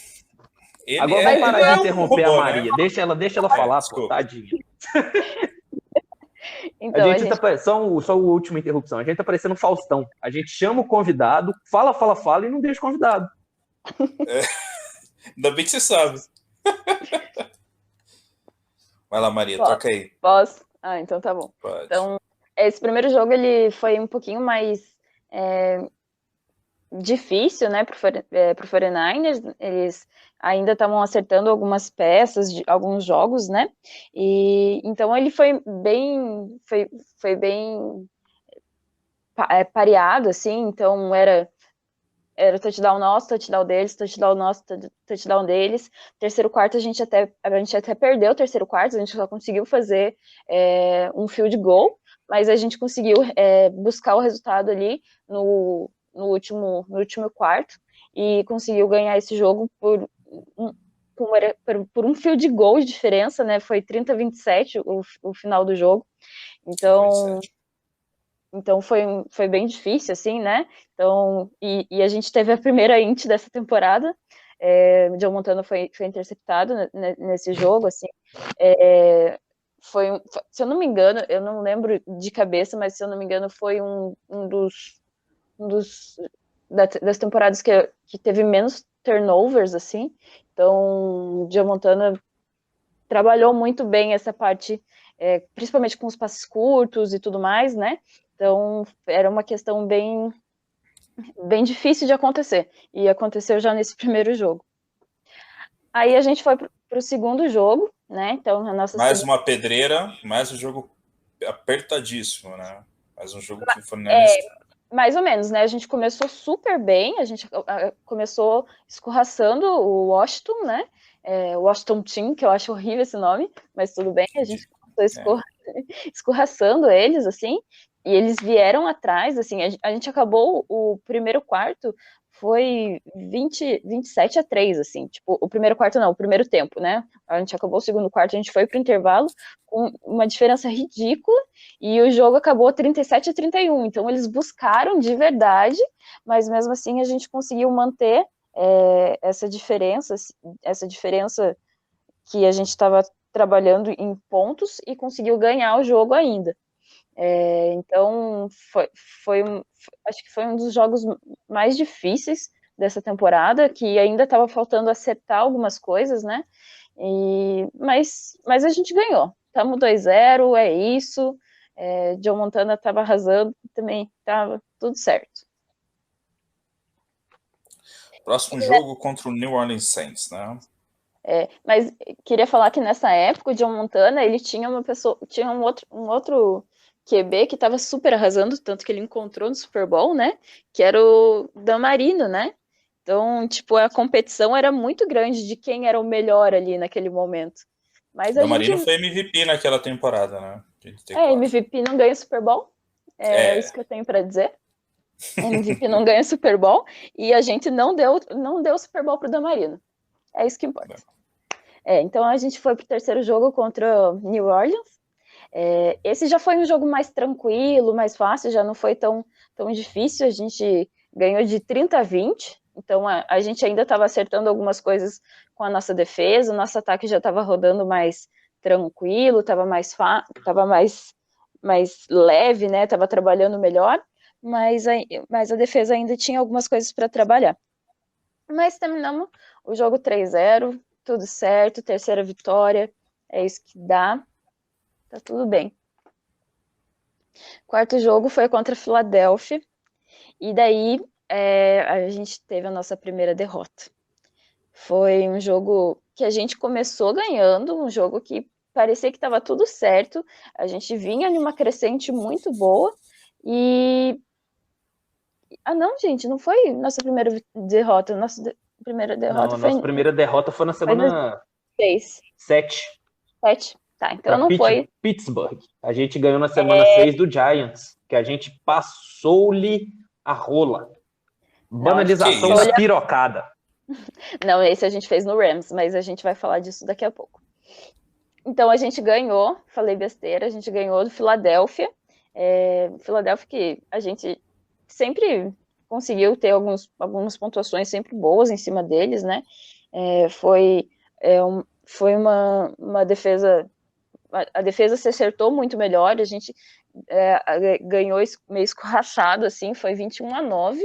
Agora vamos parar de interromper a Maria. Né? Deixa ela falar, pô, tadinha. Então, a gente tá, só a última interrupção. A gente tá parecendo Faustão. A gente chama o convidado, fala e não deixa o convidado. Ainda bem que você sabe. Vai lá, Maria, toca aí. Posso? Então tá bom. Pode. Então, esse primeiro jogo ele foi um pouquinho mais difícil, né, pro 49ers. Eles ainda estavam acertando algumas peças de alguns jogos, né? E então ele foi bem pareado, assim. Então era era touchdown nosso, touchdown deles, touchdown nosso, touchdown deles. Terceiro quarto a gente até perdeu o terceiro quarto, a gente só conseguiu fazer um field goal, mas a gente conseguiu buscar o resultado ali no último quarto e conseguiu ganhar esse jogo por um field goal de diferença, né? Foi 30-27 o final do jogo. Então foi bem difícil, assim, né? Então, e a gente teve a primeira int dessa temporada. O Joe Montana foi interceptado nesse jogo, assim. Se eu não me engano, eu não lembro de cabeça, mas se eu não me engano, foi um dos das temporadas que teve menos turnovers, assim. Então, o Joe Montana trabalhou muito bem essa parte, principalmente com os passes curtos e tudo mais, né? Então, era uma questão bem difícil de acontecer. E aconteceu já nesse primeiro jogo. Aí a gente foi para o segundo jogo, né? Então, a nossa uma pedreira, mais um jogo apertadíssimo, né? Mais um jogo que foi mais ou menos, né? A gente começou super bem, a gente começou escorraçando o Washington, né? O Washington Team, que eu acho horrível esse nome, mas tudo bem, a gente começou escorraçando eles, assim, e eles vieram atrás, assim, a gente acabou o primeiro quarto, foi 27-3, assim, tipo, o primeiro quarto não, o primeiro tempo, né? A gente acabou o segundo quarto, a gente foi pro intervalo com uma diferença ridícula, e o jogo acabou 37-31, então eles buscaram de verdade, mas mesmo assim a gente conseguiu manter essa diferença que a gente estava trabalhando em pontos e conseguiu ganhar o jogo ainda. Então, acho que foi um dos jogos mais difíceis dessa temporada, que ainda estava faltando acertar algumas coisas, né? Mas a gente ganhou. Estamos 2-0, é isso. Joe Montana estava arrasando, também estava tudo certo. Próximo jogo contra o New Orleans Saints, né? Mas queria falar que nessa época o Joe Montana, ele tinha um outro QB que estava super arrasando, tanto que ele encontrou no Super Bowl, né? Que era o Dan Marino, né? Então, tipo, a competição era muito grande de quem era o melhor ali naquele momento. Mas Dan Marino foi MVP naquela temporada, né? MVP não ganha Super Bowl. É isso que eu tenho para dizer. MVP não ganha Super Bowl e a gente não deu Super Bowl pro Dan Marino. É isso que importa. Então a gente foi pro terceiro jogo contra o New Orleans. Esse já foi um jogo mais tranquilo, mais fácil, já não foi tão difícil. A gente ganhou de 30-20, então a gente ainda estava acertando algumas coisas com a nossa defesa, o nosso ataque já estava rodando mais tranquilo, estava mais leve, né? Estava trabalhando melhor, mas a defesa ainda tinha algumas coisas para trabalhar. Mas terminamos o jogo 3-0, tudo certo, terceira vitória, é isso que dá. Tá tudo bem. Quarto jogo foi contra a Filadélfia. E daí a gente teve a nossa primeira derrota. Foi um jogo que a gente começou ganhando, um jogo que parecia que estava tudo certo. A gente vinha numa crescente muito boa. Não, gente, não foi nossa primeira derrota. Nossa primeira derrota foi... Nossa primeira derrota foi na semana 7. Tá, então não foi... Pittsburgh. A gente ganhou na semana 6 do Giants, que a gente passou-lhe a rola. Banalização da pirocada. Não, esse a gente fez no Rams, mas a gente vai falar disso daqui a pouco. Então a gente ganhou, falei besteira, a gente ganhou do Filadélfia. Filadélfia que a gente sempre conseguiu ter algumas pontuações sempre boas em cima deles, né? Foi uma defesa... A defesa se acertou muito melhor, a gente ganhou meio escorraçado, assim, foi 21-9,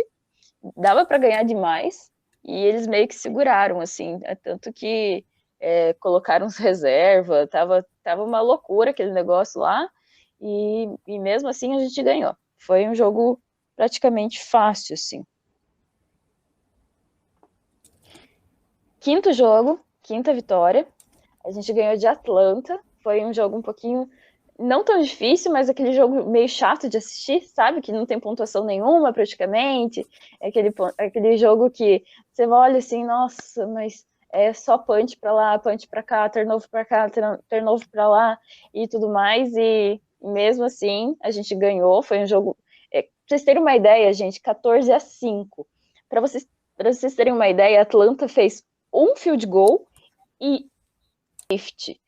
dava para ganhar demais, e eles meio que seguraram, assim, tanto que colocaram os reserva, tava uma loucura aquele negócio lá, e mesmo assim a gente ganhou. Foi um jogo praticamente fácil, assim. Quinto jogo, quinta vitória, a gente ganhou de Atlanta. Foi um jogo um pouquinho não tão difícil, mas aquele jogo meio chato de assistir, sabe? Que não tem pontuação nenhuma praticamente. É aquele jogo que você olha assim, nossa, mas é só punch pra lá, punch pra cá, turnover pra cá, turnover pra lá e tudo mais. E mesmo assim, a gente ganhou. Foi um jogo. Pra vocês terem uma ideia, gente, 14-5. Pra vocês terem uma ideia, a Atlanta fez um field goal e safety.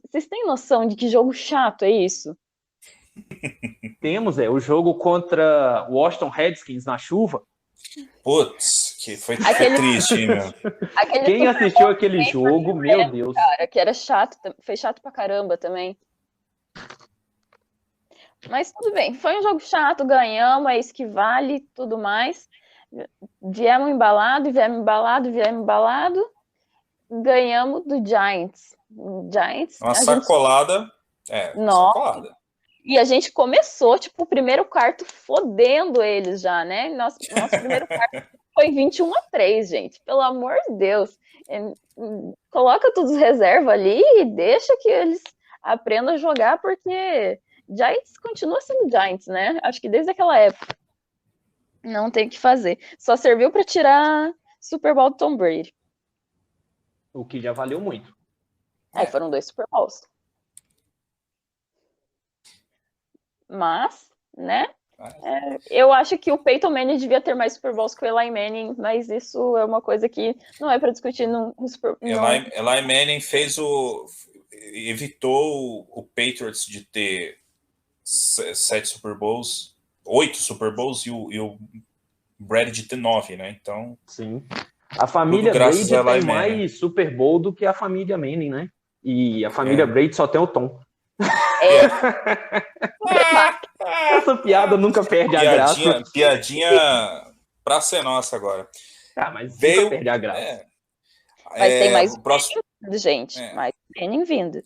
Vocês têm noção de que jogo chato é isso? Temos, o jogo contra o Washington Redskins na chuva. Putz, que foi triste, hein, meu. Quem assistiu aquele jogo, meu Deus. Cara, que era chato, foi chato pra caramba também. Mas tudo bem, foi um jogo chato, ganhamos, é isso que vale, tudo mais. Viemos embalado, ganhamos do Giants. Uma sacolada. Sacolada. E a gente começou, tipo, o primeiro quarto fodendo eles já, né? Nosso primeiro quarto foi 21-3, gente. Pelo amor de Deus. Coloca todos os reservas ali e deixa que eles aprendam a jogar, porque Giants continua sendo Giants, né? Acho que desde aquela época. Não tem o que fazer. Só serviu para tirar Super Bowl do Tom Brady. O que já valeu muito. Foram 2 Super Bowls. Mas, né? Eu acho que o Peyton Manning devia ter mais Super Bowls que o Eli Manning, mas isso é uma coisa que não é para discutir no Super Bowl. Eli Manning evitou o Patriots de ter 7 Super Bowls, 8 Super Bowls e o Brady de ter 9, né? Então, sim. A família Brady tem mais Super Bowl do que a família Manning, né? E a família Brady só tem o Tom. Essa piada nunca perde a graça. Piadinha pra ser nossa agora. Mas nunca perde a graça. Mas tem mais o próximo vindo, gente. Mais Manning vindo.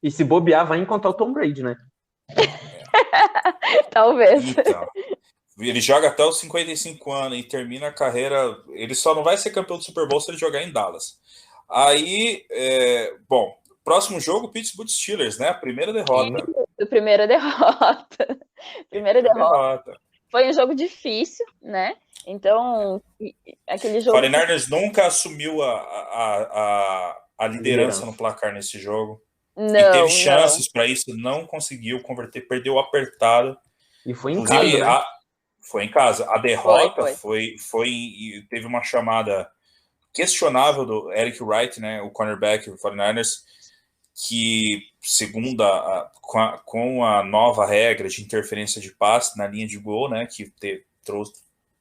E se bobear, vai encontrar o Tom Brady, né? Talvez. Então, ele joga até os 55 anos e termina a carreira. Ele só não vai ser campeão do Super Bowl se ele jogar em Dallas. Aí, bom, próximo jogo, Pittsburgh Steelers, né? A primeira derrota. Primeira derrota. Foi um jogo difícil, né? Então, aquele jogo... 49ers nunca assumiu a liderança no placar nesse jogo. Não, e teve chances para isso, não conseguiu converter, perdeu apertado. E foi em casa, né? Foi em casa. A derrota teve uma chamada questionável do Eric Wright, né, o cornerback do 49ers, que, segundo com a nova regra de interferência de passe na linha de gol, né, que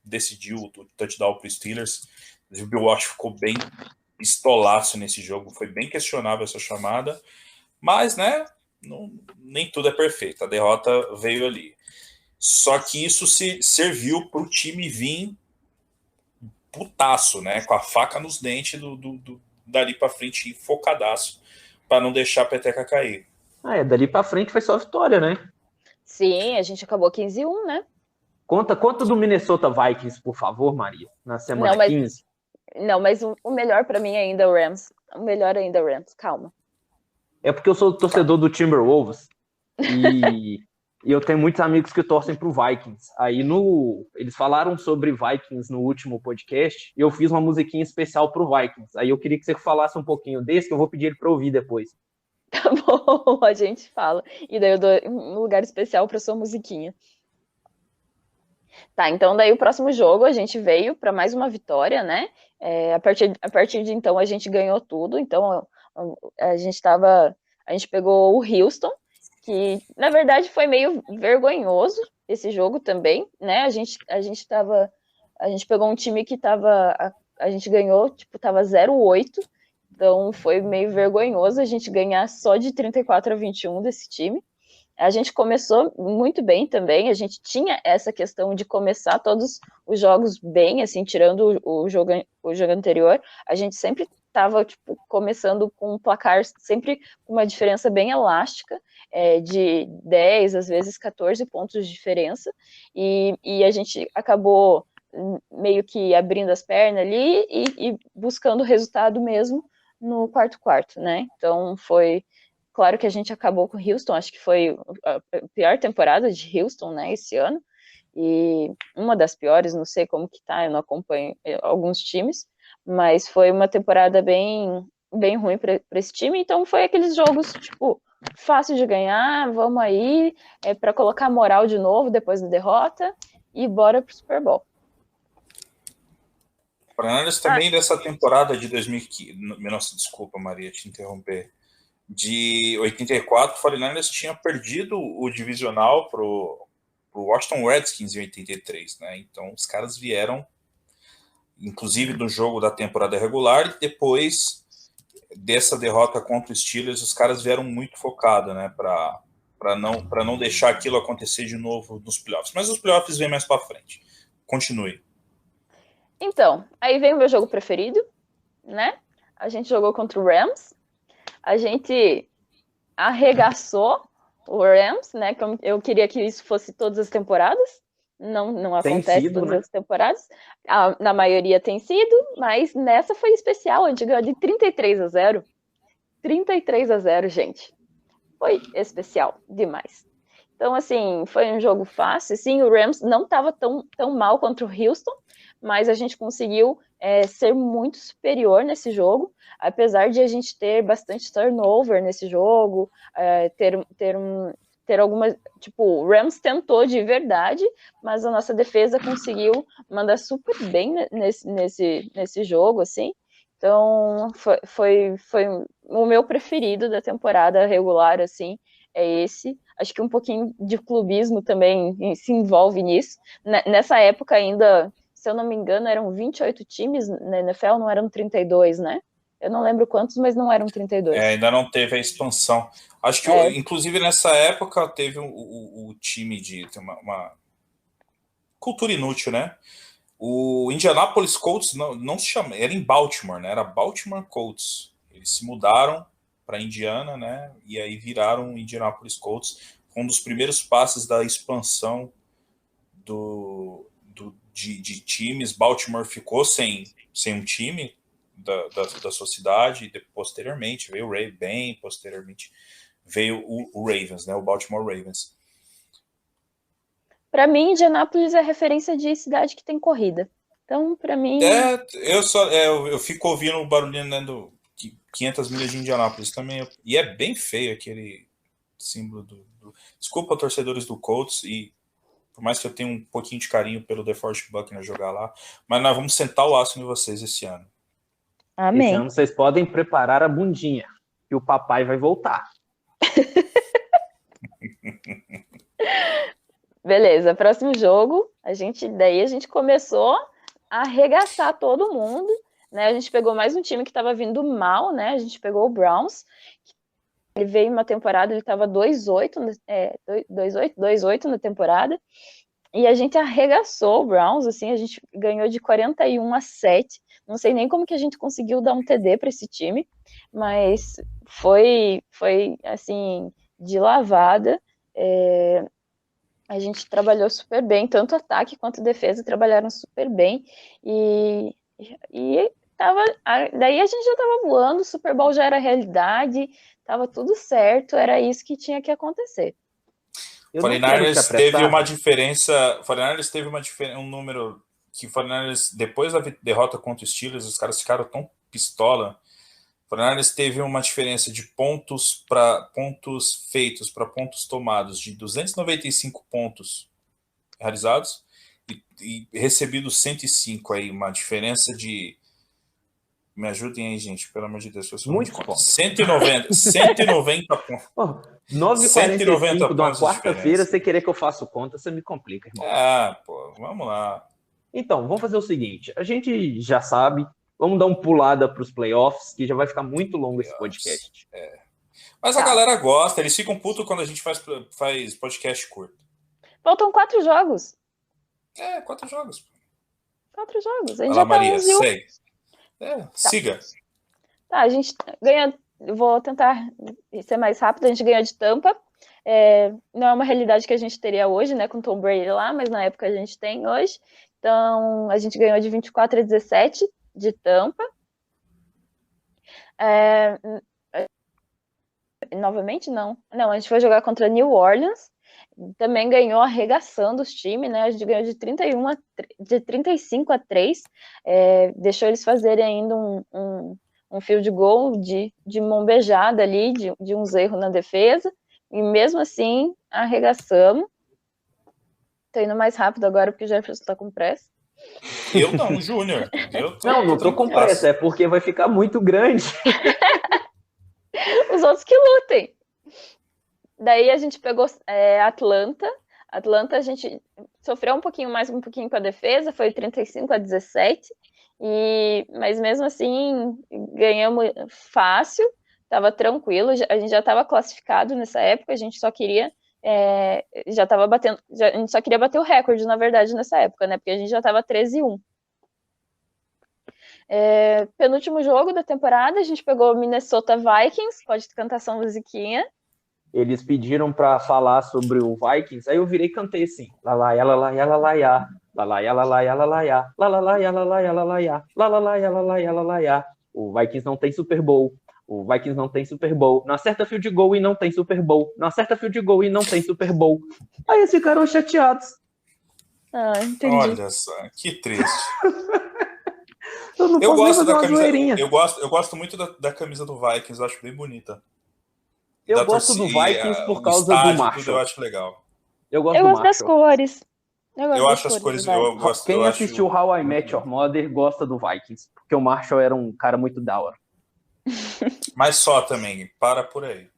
decidiu o touchdown para os Steelers, o Bill Walsh ficou bem pistolaço nesse jogo, foi bem questionável essa chamada, mas, né, nem tudo é perfeito, a derrota veio ali. Só que isso serviu para o time vir putaço, né, com a faca nos dentes dali para frente, focadaço, para não deixar a peteca cair. Dali para frente foi só vitória, né? Sim, a gente acabou 15-1, né? Conta do Minnesota Vikings, por favor, Maria, na semana 15. Não, mas o melhor para mim ainda é o Rams. O melhor ainda é o Rams, calma. É porque eu sou torcedor do Timberwolves e eu tenho muitos amigos que torcem pro Vikings. Aí eles falaram sobre Vikings no último podcast e eu fiz uma musiquinha especial pro Vikings. Aí eu queria que você falasse um pouquinho desse, que eu vou pedir ele para ouvir depois. Tá bom, a gente fala. E daí eu dou um lugar especial para sua musiquinha. Tá, então daí o próximo jogo a gente veio para mais uma vitória, né? A partir de então a gente ganhou tudo. Então a gente pegou o Houston, que na verdade foi meio vergonhoso esse jogo também, né? A gente pegou um time que a gente ganhou, tipo, tava 0-8, então foi meio vergonhoso a gente ganhar só de 34-21 desse time. A gente começou muito bem também, a gente tinha essa questão de começar todos os jogos bem, assim, tirando o jogo anterior, a gente sempre estava, tipo, começando com um placar sempre com uma diferença bem elástica, de 10, às vezes 14 pontos de diferença, e a gente acabou meio que abrindo as pernas ali e buscando o resultado mesmo no quarto, né? Então foi Claro que a gente acabou com o Houston, acho que foi a pior temporada de Houston, né, esse ano. E uma das piores, não sei como que tá, eu não acompanho alguns times, mas foi uma temporada bem ruim para esse time, então foi aqueles jogos, tipo, fácil de ganhar, vamos aí, para colocar moral de novo depois da derrota, e bora pro Super Bowl. Para também dessa temporada de 2015, desculpa Maria te interromper, de 84, o 49ers tinha perdido o divisional pro Washington Redskins em 83, né? Então os caras vieram, inclusive do jogo da temporada regular, e depois dessa derrota contra os Steelers, os caras vieram muito focados, né? Para não deixar aquilo acontecer de novo nos playoffs. Mas os playoffs vêm mais para frente. Continue. Então, aí vem o meu jogo preferido, né? A gente jogou contra o Rams, a gente arregaçou o Rams, né? Eu queria que isso fosse todas as temporadas. Não acontece todas as temporadas. Na maioria tem sido, mas nessa foi especial. A gente ganhou de 33-0. 33-0, gente. Foi especial demais. Então, assim, foi um jogo fácil. Sim, o Rams não estava tão mal contra o Houston, mas a gente conseguiu ser muito superior nesse jogo, apesar de a gente ter bastante turnover nesse jogo, ter algumas, tipo, o Rams tentou de verdade, mas a nossa defesa conseguiu mandar super bem nesse jogo, assim. Então, foi o meu preferido da temporada regular, assim, é esse. Acho que um pouquinho de clubismo também se envolve nisso. Nessa época ainda, se eu não me engano, eram 28 times na NFL, não eram 32, né? Eu não lembro quantos, mas não eram 32. Ainda não teve a expansão. Acho que, inclusive, nessa época, teve o time de uma cultura inútil, né? O Indianapolis Colts não se chama, era em Baltimore, né? Era Baltimore Colts. Eles se mudaram para Indiana, né? E aí viraram Indianapolis Colts. Foi um dos primeiros passes da expansão de times. Baltimore ficou sem um time da sua cidade, e posteriormente veio o Ravens, né? O Baltimore Ravens. Para mim, Indianápolis é referência de cidade que tem corrida. Então, para mim... Eu fico ouvindo o barulhinho, né, do 500 milhas de Indianápolis também. E é bem feio aquele símbolo Desculpa, torcedores do Colts, e por mais que eu tenha um pouquinho de carinho pelo DeForest Buckner jogar lá, mas nós vamos sentar o aço em vocês esse ano. Amém. Esse ano vocês podem preparar a bundinha, que o papai vai voltar. Beleza, próximo jogo, a gente começou a arregaçar todo mundo, né? A gente pegou mais um time que estava vindo mal, né? A gente pegou o Browns. Ele veio uma temporada, ele estava 2-8 na temporada, e a gente arregaçou o Browns, assim, a gente ganhou de 41-7. Não sei nem como que a gente conseguiu dar um TD para esse time, mas foi assim, de lavada. A gente trabalhou super bem, tanto ataque quanto defesa trabalharam super bem, e daí a gente já estava voando, o Super Bowl já era realidade, estava tudo certo, era isso que tinha que acontecer. O 49ers teve uma diferença, um número que o 49ers, depois da derrota contra os Steelers, os caras ficaram tão pistola. O 49ers teve uma diferença de pontos feitos para pontos tomados de 295 pontos realizados e recebidos 105 aí, uma diferença de... Me ajudem aí, gente, pelo amor de Deus. Muitos pontos. 190 pontos. 9h45 de uma quarta-feira, você querer que eu faça conta, você me complica, irmão. Vamos lá. Então, vamos fazer o seguinte. A gente já sabe, vamos dar uma pulada para os playoffs, que já vai ficar muito longo esse podcast. Mas a galera gosta, eles ficam putos quando a gente faz podcast curto. Faltam 4 jogos. 4 jogos. 4 jogos. A gente Olha já lá, Maria, segue. Siga. Tá, a gente ganha. Vou tentar ser mais rápido. A gente ganhou de Tampa. Não é uma realidade que a gente teria hoje, né, com o Tom Brady lá, mas na época a gente tem hoje. Então, a gente ganhou de 24-17 de Tampa. novamente não. Não, a gente foi jogar contra New Orleans, também ganhou arregaçando os times, né? A gente ganhou de 35-3, deixou eles fazerem ainda um field goal de mão beijada ali, de uns erros na defesa, e mesmo assim arregaçamos. Tô indo mais rápido agora porque o Jefferson tá com pressa. Eu não, Júnior. Não tô com pressa, é porque vai ficar muito grande. Os outros que lutem. Daí a gente pegou Atlanta. Atlanta a gente sofreu um pouquinho com a defesa, foi 35-17. Mas mesmo assim ganhamos fácil, estava tranquilo, a gente já estava classificado nessa época, a gente só queria já estava batendo, a gente só queria bater o recorde, na verdade, nessa época, né? Porque a gente já estava 13-1. Penúltimo jogo da temporada, a gente pegou Minnesota Vikings, pode cantar essa musiquinha. Eles pediram para falar sobre o Vikings, aí eu virei e cantei assim, lalaiá, lalaiá, lalaiá, lalaiá, lalaiá, lalaiá, lalaiá, lalaiá, lalaiá, lalaiá, lalaiá, lalaiá. O Vikings não tem Super Bowl. O Vikings não tem Super Bowl. Não acerta field goal e não tem Super Bowl. Não acerta field goal e não tem Super Bowl. Aí eles ficaram chateados. Entendi. Olha só, que triste. Eu gosto da camisa. Eu gosto muito da camisa do Vikings, eu acho bem bonita. Eu gosto do Vikings por causa do Marshall. Eu acho legal. Eu gosto das cores. Eu acho as cores. Quem assistiu How I Met Your Mother gosta do Vikings, porque o Marshall era um cara muito da hora. Mas só também, para por aí.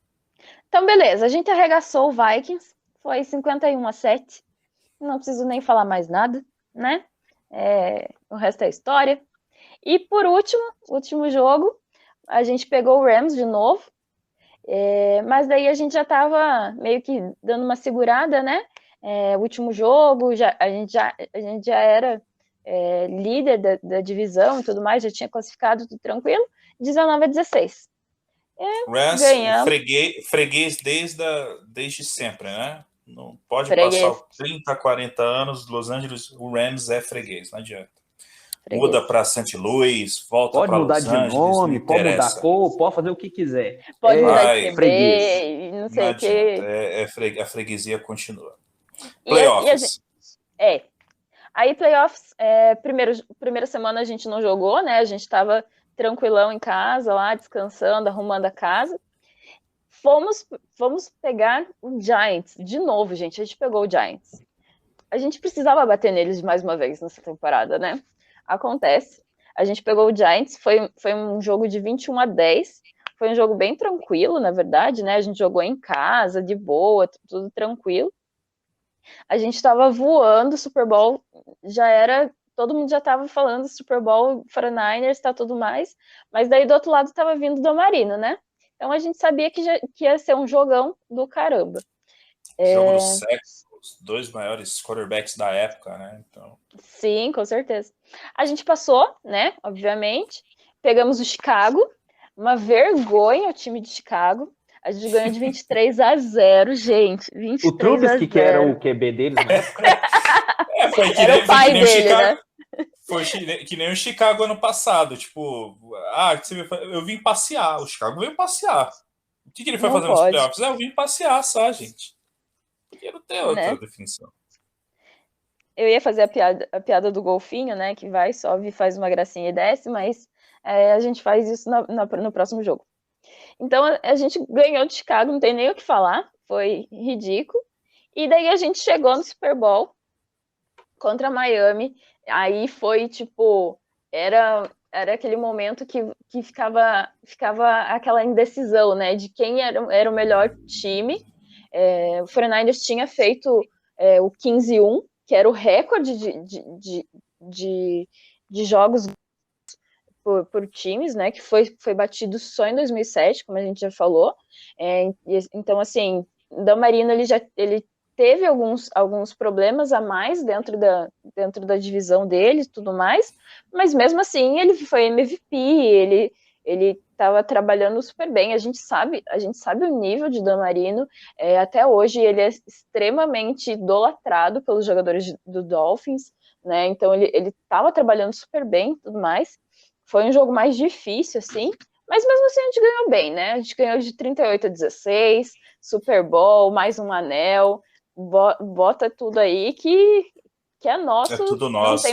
Então, beleza, a gente arregaçou o Vikings, foi 51-7. Não preciso nem falar mais nada, né? O resto é história. E por último jogo, a gente pegou o Rams de novo. Mas daí a gente já estava meio que dando uma segurada, né? O último jogo, a gente já era líder da divisão e tudo mais, já tinha classificado tudo tranquilo. 19-16. Rams, freguês desde sempre, né? Não pode passar 30, 40 anos, Los Angeles, o Rams é freguês, não adianta. Muda para St. Louis, volta para Los Angeles. Pode mudar de nome, pode mudar a cor, pode fazer o que quiser. Pode mudar de freguês, não sei o que. A freguesia continua. Playoffs. Aí playoffs, primeira semana a gente não jogou, né? A gente estava tranquilão em casa, lá descansando, arrumando a casa. Fomos pegar o Giants de novo, gente. A gente pegou o Giants. A gente precisava bater neles mais uma vez nessa temporada, né? Acontece. A gente pegou o Giants, foi um jogo de 21-10. Foi um jogo bem tranquilo, na verdade, né? A gente jogou em casa, de boa, tudo tranquilo. A gente estava voando, Super Bowl já era... Todo mundo já estava falando Super Bowl, 49ers, tá tudo mais. Mas daí do outro lado estava vindo do Marino, né? Então a gente sabia que ia ser um jogão do caramba. Jogo do sexo, os dois maiores quarterbacks da época, né? Então... Sim, com certeza. A gente passou, né? Obviamente. Pegamos o Chicago. Uma vergonha o time de Chicago. A gente ganhou de 23-0, gente. 23-0. O Trubisky, que era o QB deles na época. Era o pai dele, né? Foi que nem o Chicago ano passado. Tipo, eu vim passear. O Chicago veio passear. O que ele foi fazer nos playoffs? Eu vim passear só, gente. Porque não tem outra definição. Eu ia fazer a piada do golfinho, né? Que vai, sobe, faz uma gracinha e desce, mas a gente faz isso no próximo jogo. Então a gente ganhou de Chicago, não tem nem o que falar. Foi ridículo. E daí a gente chegou no Super Bowl contra Miami. Aí foi tipo, era aquele momento que ficava aquela indecisão, né, de quem era o melhor time. O 49ers tinha feito o 15-1, que era o recorde de jogos por times, né, que foi batido só em 2007, como a gente já falou. Então, assim, Dan Marino, ele teve alguns problemas a mais dentro da divisão dele e tudo mais, mas mesmo assim ele foi MVP, ele estava trabalhando super bem. A gente sabe o nível de Dan Marino, até hoje ele é extremamente idolatrado pelos jogadores do Dolphins, né? Então ele estava trabalhando super bem e tudo mais. Foi um jogo mais difícil, assim, Mas mesmo assim a gente ganhou bem, né? A gente ganhou de 38-16, Super Bowl, mais um anel, bota tudo aí que é É nosso, tudo nosso.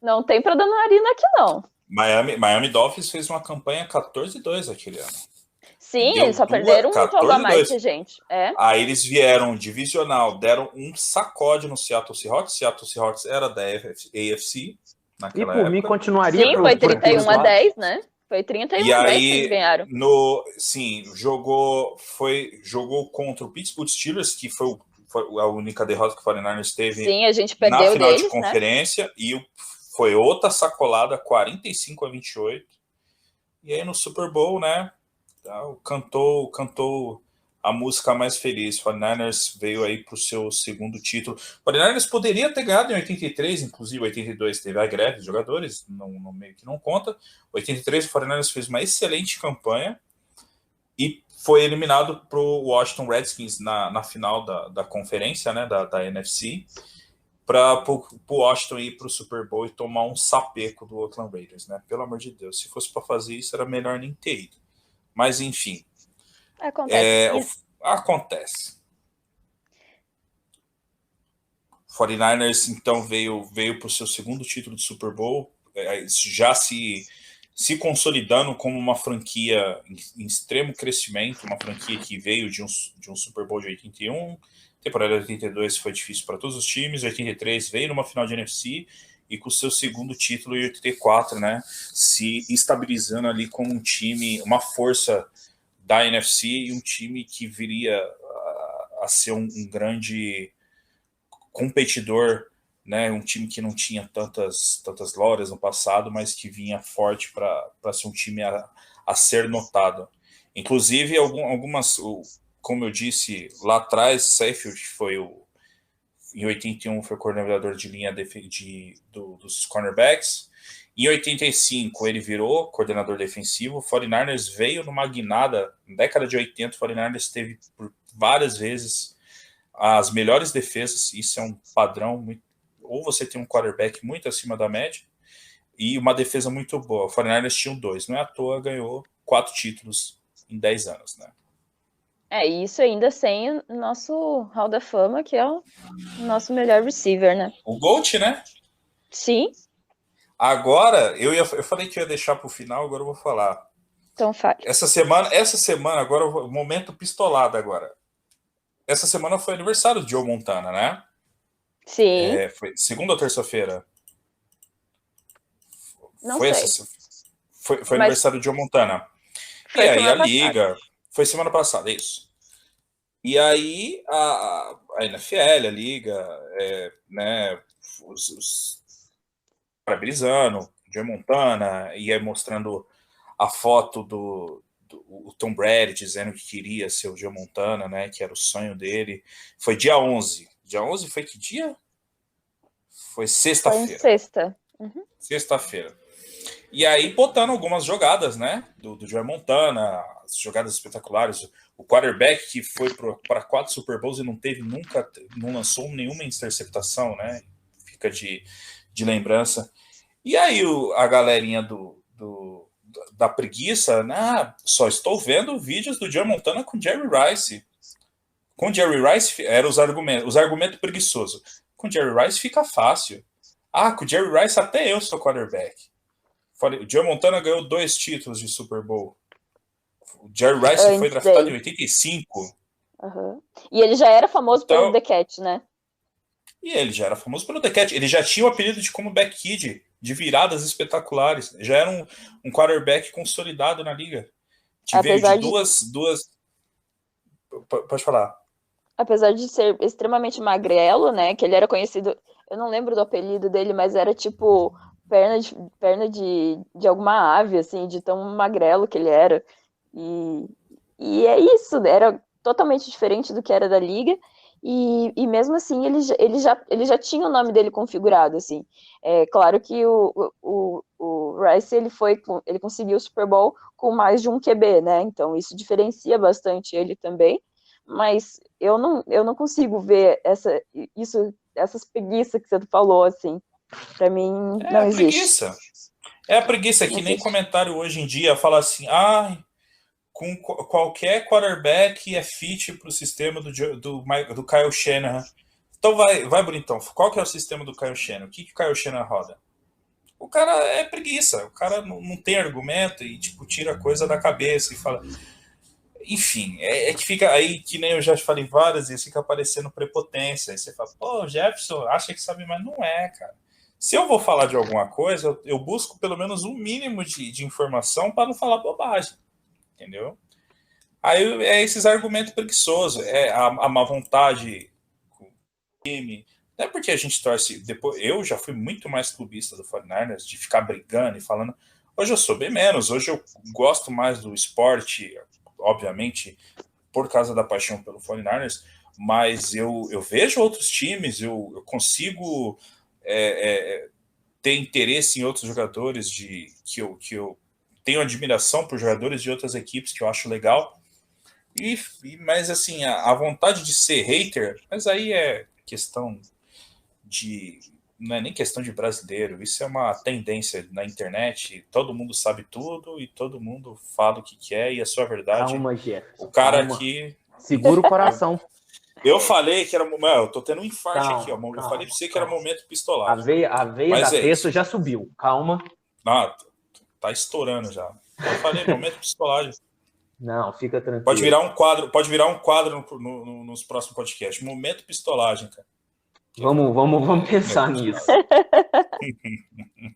não tem para dar narina aqui não. Miami Dolphins fez uma campanha 14-2 aquele ano. Sim, Deu eles só perderam um jogo a mais 14-2. que a gente. Aí eles vieram divisional, deram um sacode no Seattle Seahawks. Seattle Seahawks era da AFC E naquela por mim época. continuaria Sim, foi 31-10, né? Foi 31-10 E que aí, eles ganharam. jogou contra o Pittsburgh Steelers, que foi a única derrota que o 49ers teve Sim, a gente na perdeu final deles, de conferência, e foi outra sacolada, 45-28. E aí no Super Bowl, né, cantou a música mais feliz. 49ers veio aí para o seu segundo título. 49ers poderia ter ganhado em 83, inclusive 82 teve a greve dos jogadores, no meio que não conta. 83 o 49ers fez uma excelente campanha e foi eliminado para o Washington Redskins na final da conferência, né, da NFC, para o Washington ir para o Super Bowl e tomar um sapeco do Oakland Raiders, né? Pelo amor de Deus, se fosse para fazer isso era melhor nem ter ido. Mas enfim, acontece. 49ers então veio para o seu segundo título de Super Bowl, já se consolidando como uma franquia em extremo crescimento, uma franquia que veio de um Super Bowl de 81, temporada de 82 foi difícil para todos os times, 83 veio numa final de NFC e com o seu segundo título em 84, né, se estabilizando ali como um time, uma força da NFC e um time que viria a ser um grande competidor, né, um time que não tinha tantas glórias no passado, mas que vinha forte para ser um time a ser notado. Inclusive, algumas, como eu disse lá atrás, Seyfield em 81 foi coordenador de linha dos cornerbacks. Em 85 ele virou coordenador defensivo. O 49ers veio numa guinada, na década de 80, o 49ers teve por várias vezes as melhores defesas. Isso é um padrão, ou você tem um quarterback muito acima da média e uma defesa muito boa. O 49ers tinha 2, não é à toa, ganhou 4 títulos em 10 anos, né? Isso ainda sem o nosso Hall da Fama, que é o nosso melhor receiver, né? O GOAT, né? Sim. Agora, eu falei que ia deixar para o final, agora eu vou falar. Então fale. Essa semana agora, o momento pistolado agora. Essa semana foi aniversário de Joe Montana, né? Sim. Foi segunda ou terça-feira? Não sei. Foi aniversário de Joe Montana. E aí a liga... Foi semana passada, isso. E aí a NFL, a liga, né, os parabenizando, Joe Montana, e aí mostrando a foto do Tom Brady dizendo que queria ser o Joe Montana, né, que era o sonho dele. Foi dia 11. Dia 11 foi que dia? Foi sexta-feira. Foi sexta. Uhum. Sexta-feira. E aí botando algumas jogadas, né, do Joe Montana, as jogadas espetaculares. O quarterback que foi para 4 Super Bowls e não lançou nenhuma interceptação, né, fica de lembrança. E aí a galerinha da preguiça, né, só estou vendo vídeos do Joe Montana com Jerry Rice. Com Jerry Rice eram os argumentos preguiçosos. Com Jerry Rice fica fácil. Com Jerry Rice até eu sou quarterback. O Joe Montana ganhou 2 títulos de Super Bowl. O Jerry Rice foi draftado em 85. Uhum. E ele já era famoso pelo The Cat, né? E ele já era famoso pelo The Cat. Ele já tinha o apelido de comeback kid, de viradas espetaculares. Já era um quarterback consolidado na liga. Veio de duas... Pode falar. Apesar de ser extremamente magrelo, né? Que ele era conhecido... Eu não lembro do apelido dele, mas era tipo... perna de alguma ave, assim, de tão magrelo que ele era. E é isso, era totalmente diferente do que era da liga. E mesmo assim, ele já tinha o nome dele configurado, assim. É claro que o Rice, ele conseguiu o Super Bowl com mais de um QB, né? Então, isso diferencia bastante ele também. Mas eu não consigo ver essas preguiças que você falou, assim. Pra mim, não existe. Preguiça. É a preguiça que nem comentário hoje em dia fala assim, com qualquer quarterback é fit para o sistema do Kyle Shanahan. Então vai, Bonitão, qual que é o sistema do Kyle Shanahan? O que o Kyle Shanahan roda? O cara é preguiça, o cara não tem argumento e tipo, tira a coisa da cabeça e fala... Enfim, que fica aí, que nem eu já falei várias vezes, fica aparecendo prepotência. Aí você fala, pô, Jefferson acha que sabe, mas não é, cara. Se eu vou falar de alguma coisa, eu busco pelo menos um mínimo de informação para não falar bobagem, entendeu? Aí é esses argumentos preguiçosos, a má vontade com o time. Não é porque a gente torce. Depois, eu já fui muito mais clubista do 49ers, de ficar brigando e falando. Hoje eu sou bem menos, hoje eu gosto mais do esporte, obviamente, por causa da paixão pelo 49ers, mas eu vejo outros times, eu consigo ter interesse em outros jogadores que eu tenho admiração por jogadores de outras equipes que eu acho legal. Mas assim, a vontade de ser hater, mas aí é questão de... Não é nem questão de brasileiro, isso é uma tendência na internet, todo mundo sabe tudo e todo mundo fala o que quer e a sua verdade. Calma, Jefferson. O cara aqui... Segura o coração. Eu falei que era... Eu tô tendo um infarto aqui, ó. Eu falei pra você que era momento pistolagem. A veia da testa já subiu. Calma. Tá estourando já. Eu falei, momento pistolagem. Não, fica tranquilo. Pode virar um quadro nos próximos podcasts. Momento pistolagem, cara. Vamos pensar nisso.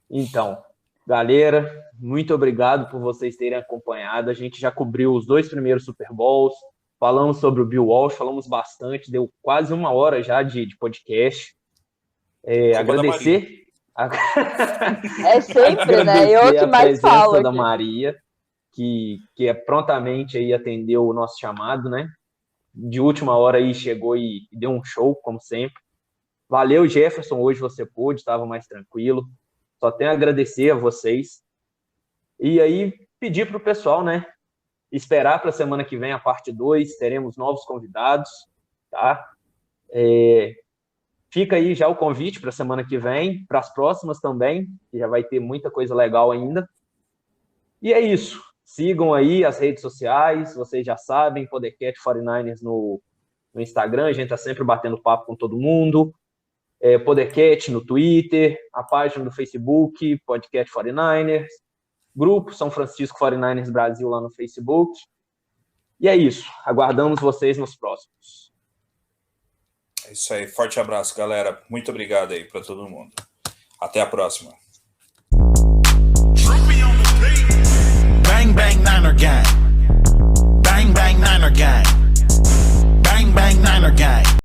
Então, galera, muito obrigado por vocês terem acompanhado. A gente já cobriu os 2 primeiros Super Bowls, falamos sobre o Bill Walsh, falamos bastante, deu quase 1 hora já de podcast. Agradecer. É sempre, né? Eu que mais falo. A presença da Maria, que prontamente aí atendeu o nosso chamado, né? De última hora aí chegou e deu um show, como sempre. Valeu, Jefferson, hoje você pôde, estava mais tranquilo. Só tenho a agradecer a vocês. E aí, pedir para o pessoal, né? Esperar para a semana que vem a parte 2, teremos novos convidados, tá? Fica aí já o convite para a semana que vem, para as próximas também, que já vai ter muita coisa legal ainda. E é isso. Sigam aí as redes sociais, vocês já sabem, Podcast 49ers no Instagram, a gente está sempre batendo papo com todo mundo. Podcast no Twitter, a página do Facebook, Podcast 49ers, grupo São Francisco 49ers Brasil lá no Facebook. E é isso. Aguardamos vocês nos próximos. É isso aí. Forte abraço, galera. Muito obrigado aí para todo mundo. Até a próxima.